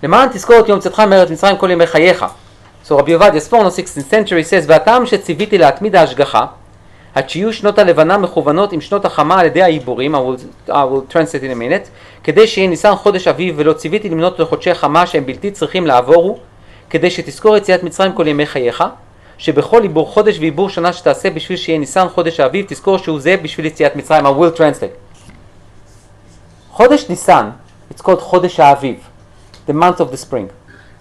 S1: למען תזכור את יום צאתך מארץ מצרים כל ימי חייך. So Rabbi Ovadia Sforno, 16th century, says, והטעם שציוויתי להתמיד ההשגחה, עד שיהיו שנות הלבנה מכוונות עם שנות החמה על ידי העיבורים, I will translate in a minute, כדי שיהיה ניסן חודש אביב, ולא ציוויתי למנות לחודשי חמה שהם בלתי צריכים לעבורו, כדי שתזכור יציאת מצרים כל ימי חייך, שבכל עיבור חודש ועיבור שנה שתעשה בשביל שיהיה ניסן חודש האביב, תזכור שהוא זה בשביל יציאת מצרים. I will translate. חודש ניסן, it's called חודש האביב, the month of the spring,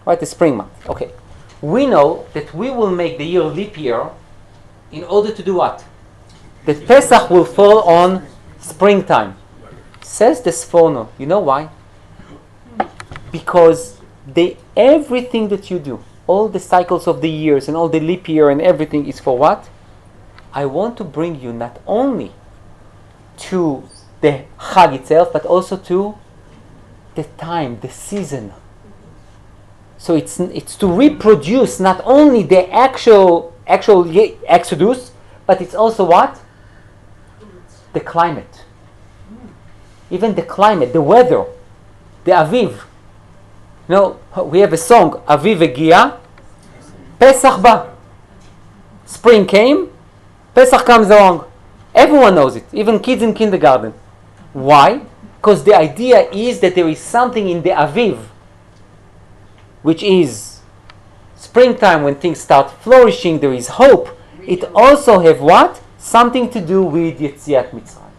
S1: right, the spring month. Okay. We know that we will make the year leap year in order to do what? That Pesach will fall on springtime. Says the Sforno. You know why? Because everything that you do, all the cycles of the years and all the leap year and everything is for what? I want to bring you not only to the Chag itself, but also to the time, the season. So it's to reproduce not only the actual Exodus, but it's also what? The climate. Even the climate, the weather, the Aviv. You know, we have a song, Aviv Egia, Pesach Ba. Spring came, Pesach comes along. Everyone knows it, even kids in kindergarten. Why? Because the idea is that there is something in the Aviv, which is springtime when things start flourishing, there is hope. It also have what? Something to do with Yetziat Mitzrayim.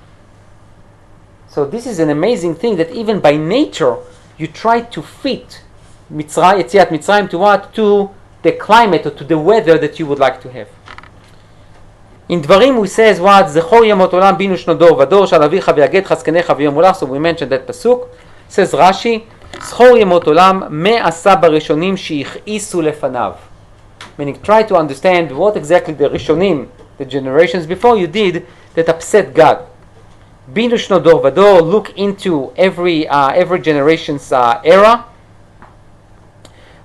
S1: So this is an amazing thing that even by nature, you try to fit Yetziat Mitzrayim to what? To the climate or to the weather that you would like to have. In Dvarim we says what? Zechor yamot olam binu shno dor vador shal avicha v'yaged chaskenecha v'yom olach. So we mentioned that pasuk. Says Rashi, Zechor yamot olam me'asa barishonim she'ichisu lefanav. Meaning try to understand what exactly the Rishonim, the generations before you did that upset God. Binu shno dor vador, look into every generation's era.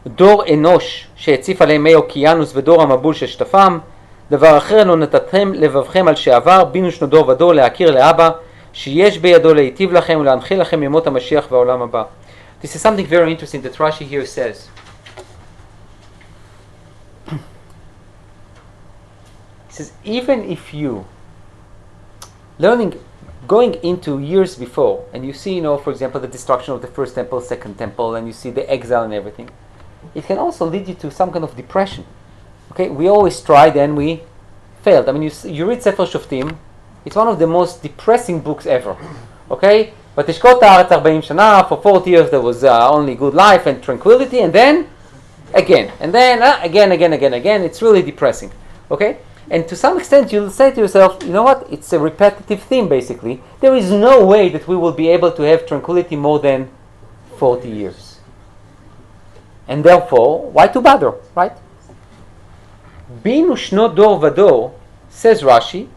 S1: דור אנוש שהציף עליהם מי אוקיינוס ודור המבול ששטפם, דבר אחר לא נתתם לבבכם על שעבר, בינו שנו דור ודור להכיר לאבא, שיש בידו להיטיב לכם ולהנחיל לכם ימות המשיח והעולם הבא. This is something very interesting that Rashi here says. He says, even if you going into years before, and you see, for example, the destruction of the first temple, second temple, and you see the exile and everything, it can also lead you to some kind of depression. Okay, we always tried and we failed. I mean, you read Sefer Shoftim, it's one of the most depressing books ever. Okay, but תשקוט הארץ 40 שנה, for 40 years there was only good life and tranquility, and then again, again, it's really depressing. Okay, and to some extent you'll say to yourself, you know what, it's a repetitive theme basically. There is no way that we will be able to have tranquility more than 40 years. And therefore, why to bother, right? Binu shno dor vador, says Rashi,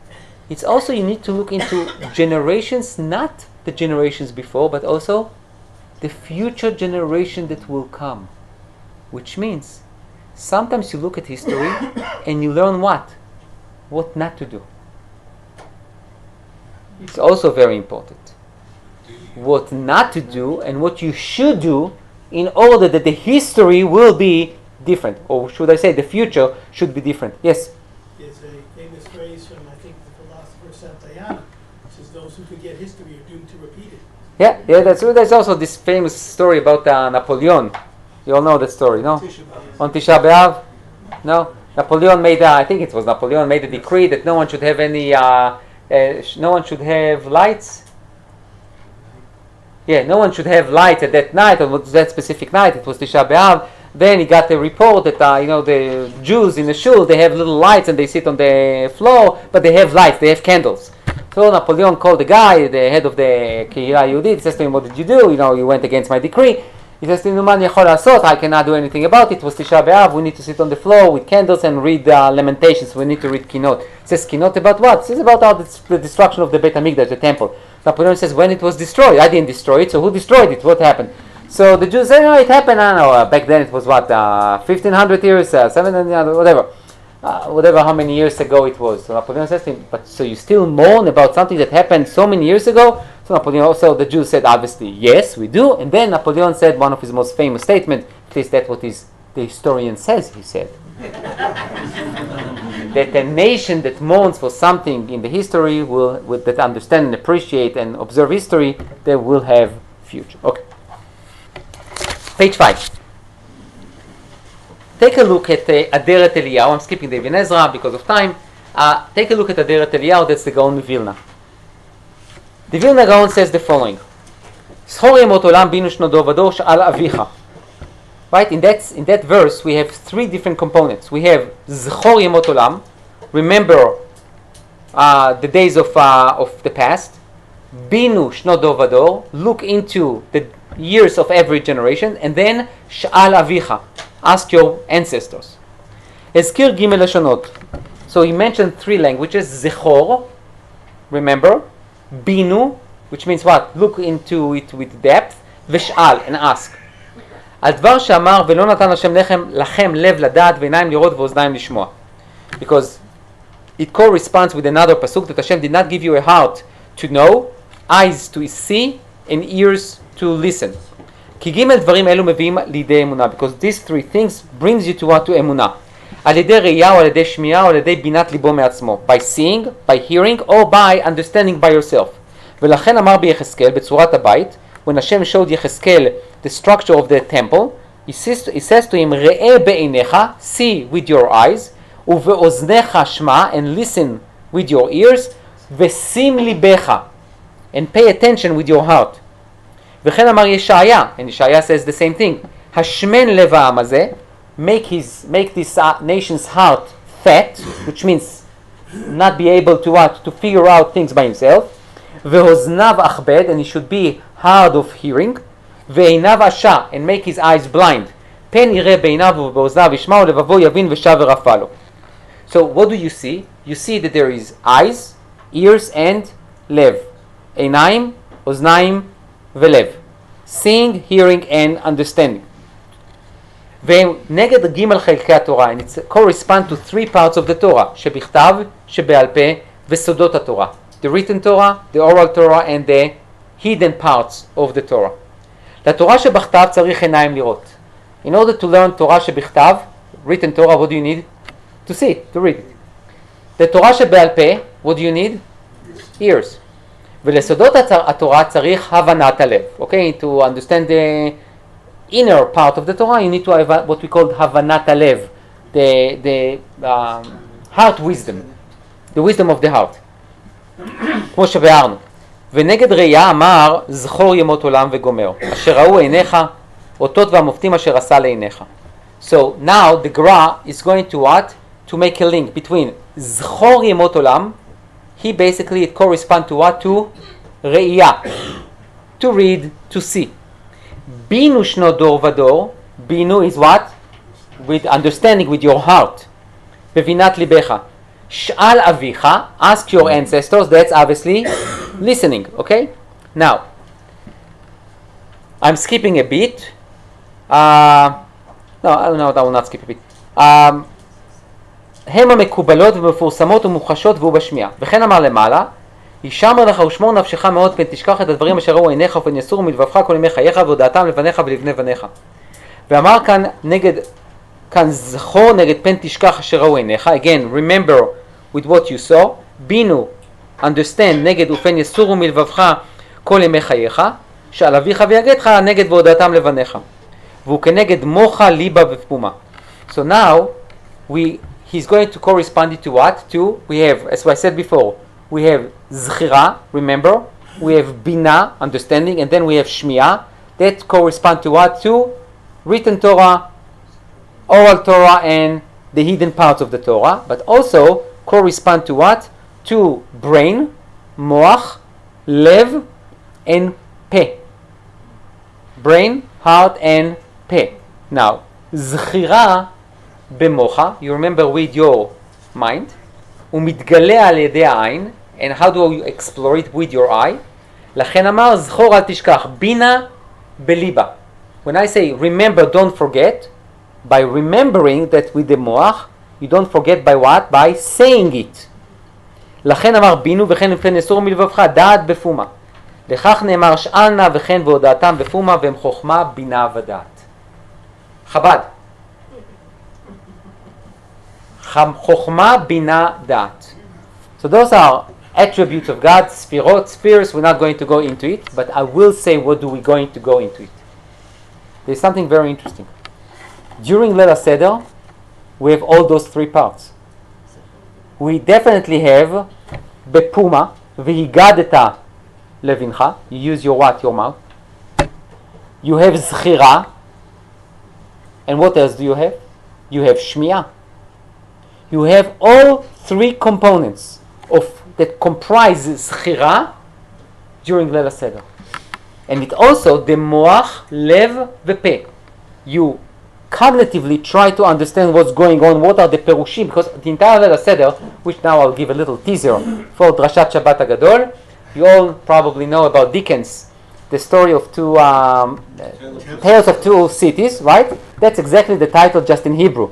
S1: it's also you need to look into generations, not the generations before, but also the future generation that will come. Which means, sometimes you look at history and you learn what? What not to do. It's also very important. What not to do and what you should do in order that the history will be different. Or should I say the future should be different. Yes?
S11: There's a famous phrase from, I think, the philosopher Santayana. It says, those who forget history are doomed to repeat it.
S1: Yeah, there's also this famous story about Napoleon. You all know that story, no? On Tisha B'Av? No? Napoleon made, I think it was Napoleon, made a decree that no one should have no one should have lights. Yeah, no one should have lights at that night, or that specific night. It was Tisha B'Av. Then he got a report that the Jews in the shul, they have little lights and they sit on the floor, but they have lights, they have candles. So Napoleon called the guy, the head of the Kehila Yehudit. He says to him, "What did you do? You went against my decree." He says to him, I cannot do anything about it. It was Tisha B'Av. We need to sit on the floor with candles and read Lamentations. We need to read Kinot. It says Kinot about what? It says about the destruction of the Beit HaMikdash, the temple. Napoleon says, when it was destroyed. I didn't destroy it, so who destroyed it? What happened? So the Jews say, it happened, I don't know, back then it was 1,500 years, 700, whatever. Whatever how many years ago it was. So Napoleon says to him, but so you still mourn about something that happened so many years ago? So Napoleon also, the Jews said, obviously, yes, we do. And then Napoleon said one of his most famous statements, at least that's what the historian says, he said. That a nation that mourns for something in the history that understand and appreciate and observe history, they will have future. Okay. Page 5. Take a look at Aderet Eliyahu. I'm skipping the Ibn Ezra because of time. Take a look at Aderet Eliyahu. That's the Gaon of Vilna. The Vilna Gaon says the following: Zchor yemot olam binu shno dor vador she'al avicha. Right, in that verse we have three different components. We have Zchor yemot olam, remember the days of the past. Binu shno dor vador, look into the years of every generation, and then she'al avicha, ask your ancestors. Ezkir gimel lashonot. So he mentioned three languages: Zechor, remember; Binu, which means what? Look into it with depth; V'sh'al, and ask. על דבר שאמר ולא נתן השם לכם לב לדעת ועיניים לראות ואוזניים לשמוע. Because it corresponds with another pasuk that Hashem did not give you a heart to know, eyes to see, and ears to listen. כי ג' דברים אלו מביאים לידי אמונה. Because these three things brings you to what? To אמונה. על ידי ראייה או על ידי שמיעה או על ידי בינת ליבו מעצמו. By seeing, by hearing, or by understanding by yourself. ולכן אמר ביחזקאל בצורת הבית, when Hashem showed Yechezkel the structure of the temple, he says to him, ראה בעיניך, see with your eyes, ובאוזניך שמע, and listen with your ears, ושים ליבך, and pay attention with your heart. וכן אמר ישעיה, and Yeshaya says the same thing, השמן לב העם הזה, make this nation's heart fat, which means not be able to figure out things by himself, והוזניו אכבד, and he should be hard of hearing, ועיניו עשה, and make his eyes blind, פן יראה בעיניו ובאוזניו ישמע ולבבו יבין ושב ורפא לו. So what do you see? You see that there is eyes, ears, and לב. עיניים, אוזניים ולב. Seeing, hearing, and understanding. ונגד ג' חלקי התורה, and it corresponds to three parts of the Torah, שבכתב, שבעל פה, וסודות התורה. The written Torah, the oral Torah, and the hidden parts of the Torah. לתורה שבכתב צריך עיניים לראות. In order to learn תורה שבכתב, written Torah, what do you need? To see, to read it. The תורה שבעל פה, what do you need? Ears. ולסודות התורה צריך הבנת הלב. Okay, to understand the inner part of the Torah, you need to have what we call הבנת הלב, the heart wisdom, the wisdom of the heart. כמו שבארנו. ונגד ראייה אמר זכור ימות עולם וגומר אשר ראו עיניך אותות והמופתים אשר עשה לעיניך. So now the Gra is going to what? To make a link between זכור ימות עולם, he basically it corresponds to what? To ראייה, to read, to see. בינו שנות דור ודור, בינו is what? With understanding with your heart. בבינת ליבך. שאל אביך, ask your ancestors, that's obviously listening, okay? Now, I'm skipping a bit. No, I will not skip a bit. הם המקובלות ומפורסמות ומוחשות והוא בשמיעה. וכן אמר למעלה, ישמר לך ושמור נפשך מאוד פן תשכח את הדברים אשר ראו עיניך ופן יסורו מלבבך כל ימי חייך והודעתם לבניך ולבני בניך. ואמר כאן זכור נגד פן תשכח אשר ראו עיניך. Again, remember with what you saw. בינו, understand, נגד ופן יסורו מלבבך כל ימי חייך, שעל אביך ויגדך נגד והודעתם לבניך. והוא כנגד מוחה, ליבה ופומה. So now, he's going to correspond it to what? To, we have, as I said before, we have zchira, remember, we have bina, understanding, and then we have shmiya. That correspond to what? To written Torah, oral Torah, and the hidden parts of the Torah, but also correspond to what? To brain, moach, lev, and peh. Brain, heart, and peh. Now, zchira bemocha, you remember with your mind, ומתגלה על ידי העין, and how do you explore it with your eye? לכן אמר זכור אל תשכח, בינה בליבה. When I say remember, don't forget, by remembering that with the moach, you don't forget by what? By saying it. לכן אמר בינו וכן לפן יסור מלבבך, דעת בפומה. לכך נאמר שאל נא וכן והודעתם בפומה והם חוכמה, בינה ודעת. חב"ד. Chokhmah, Bina, Dat. So those are attributes of God, Sfirot, spheres. We're not going to go into it, but I will say what do we going to go into it. There's something very interesting. During Leil HaSeder, we have all those three parts. We definitely have Bepuma, V'higadeta Levincha. You use your what? Your mouth. You have Zchira. And what else do you have? You have Shmiya. You have all three components that comprise Zchira during Leil HaSeder. And it also the Moach, Lev, Ve'peh. You cognitively try to understand what's going on, what are the Perushim, because the entire Leil HaSeder, which now I'll give a little teaser for Drashat Shabbat HaGadol, you all probably know about Dickens, the story of Tales of Two Cities, right? That's exactly the title, just in Hebrew.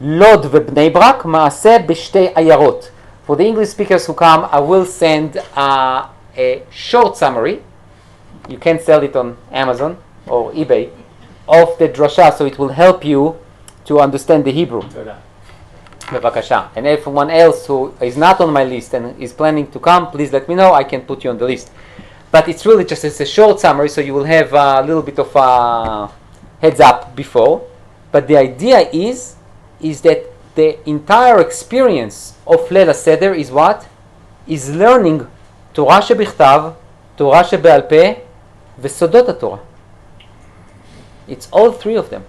S1: Lod ve'Bnei Brak, Ma'aseh b'shtei ayarot. For the English speakers who come, I will send a short summary. You can sell it on Amazon or eBay of the drasha, so it will help you to understand the Hebrew. Bevakasha. And everyone else who is not on my list and is planning to come, please let me know. I can put you on the list. But it's really just a short summary, so you will have a little bit of a heads up before. But the idea is that the entire experience of Leil HaSeder is what? Is learning Torah shebichtav, Torah shebe'al peh, v'sodot HaTorah. It's all three of them.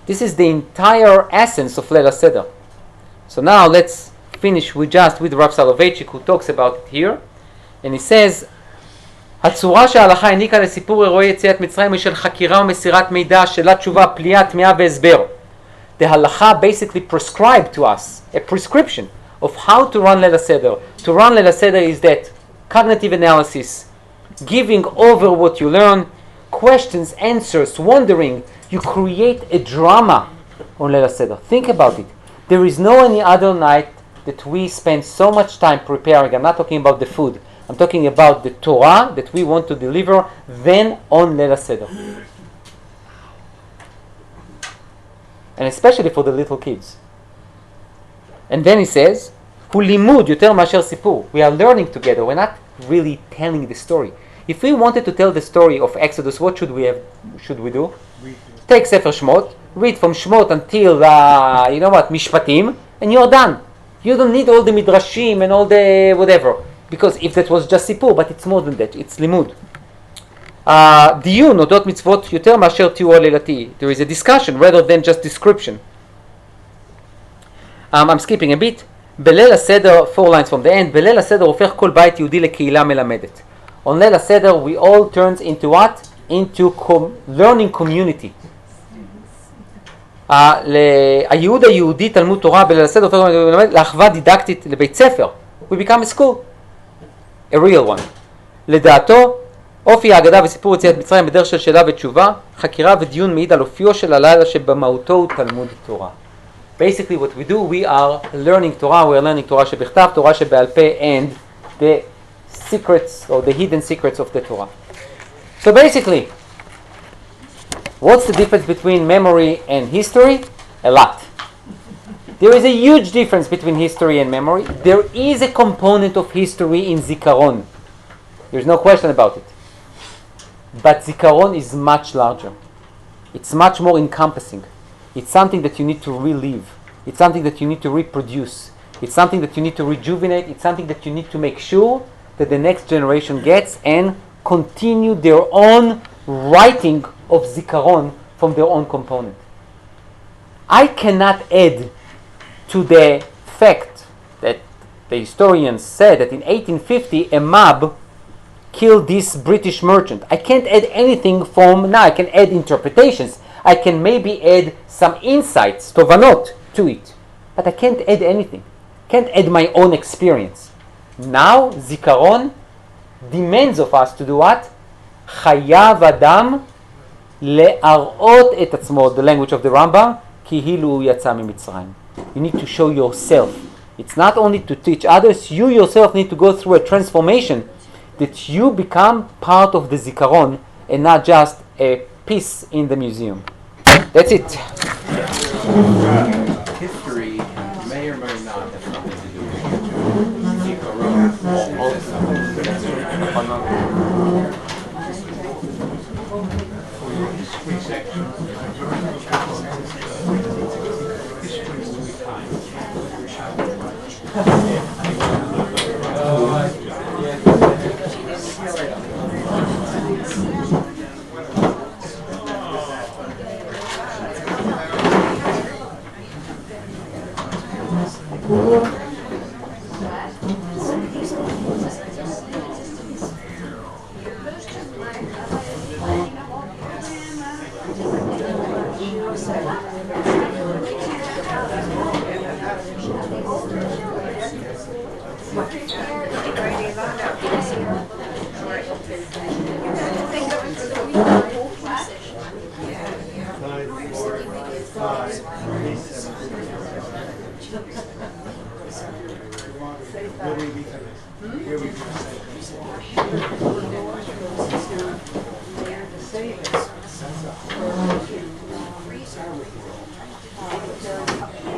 S1: This is the entire essence of Leil HaSeder. So now let's finish with Rav Soloveitchik, who talks about it here. And he says, הצורה שההלכה העניקה לסיפור אירועי יציאת מצרים היא של חקירה ומסירת מידע, שאלת תשובה, פליאה, תמיהה והסבר. The halacha basically prescribed to us a prescription of how to run Leil HaSeder. To run Leil HaSeder is that cognitive analysis, giving over what you learn, questions, answers, wondering. You create a drama on Leil HaSeder. Think about it. There is no any other night that we spend so much time preparing. I'm not talking about the food. I'm talking about the Torah that we want to deliver then on Leil HaSeder. And especially for the little kids. And then he says, "Hu limud yoter masher sipur." We are learning together. We're not really telling the story. If we wanted to tell the story of Exodus, what should we do? Take Sefer Shmot, read from Shmot until Mishpatim, and you're done. You don't need all the midrashim and all the whatever, because if that was just sipur, but it's more than that. It's limud. Diyun odot mitzvot yoter masher tiur leilati. There is a discussion rather than just description. I'm skipping a bit. בליל הסדר, 4 lines from the end, בליל הסדר הופך כל בית יהודי לקהילה מלמדת. On ליל הסדר we all turns into what? Into learning community. הייעוד היהודי תלמוד תורה בליל הסדר הופך לאחווה דידקטית לבית ספר. We become a school. A real one. לדעתו, אופי ההגדה וסיפור יציאת מצרים בדרך של שאלה ותשובה, חקירה ודיון מעיד על אופיו של הלילה שבמהותו הוא תלמוד תורה. Basically what we do, we are learning Torah, we are learning Torah שבכתב, Torah שבעל פה, and the secrets or the hidden secrets of the Torah. So basically, what's the difference between memory and history? A lot. There is a huge difference between history and memory. There is a component of history in Zikaron. There's no question about it. But Zikaron is much larger. It's much more encompassing. It's something that you need to relive. It's something that you need to reproduce. It's something that you need to rejuvenate. It's something that you need to make sure that the next generation gets and continue their own writing of Zikaron from their own component. I cannot add to the fact that the historians said that in 1850 a mob killed this British merchant. I can't add anything from now. I can add interpretations. I can maybe add some insights, tovanot, to it. But I can't add anything. Can't add my own experience. Now, Zikaron demands of us to do what? חייב אדם להראות את עצמו, the language of the Rambam, כאילו הוא יצא ממצרים. You need to show yourself. It's not only to teach others, you yourself need to go through a transformation that you become part of the Zikaron and not just a piece in the museum. That's it.
S4: History section. History will be
S2: Freezer.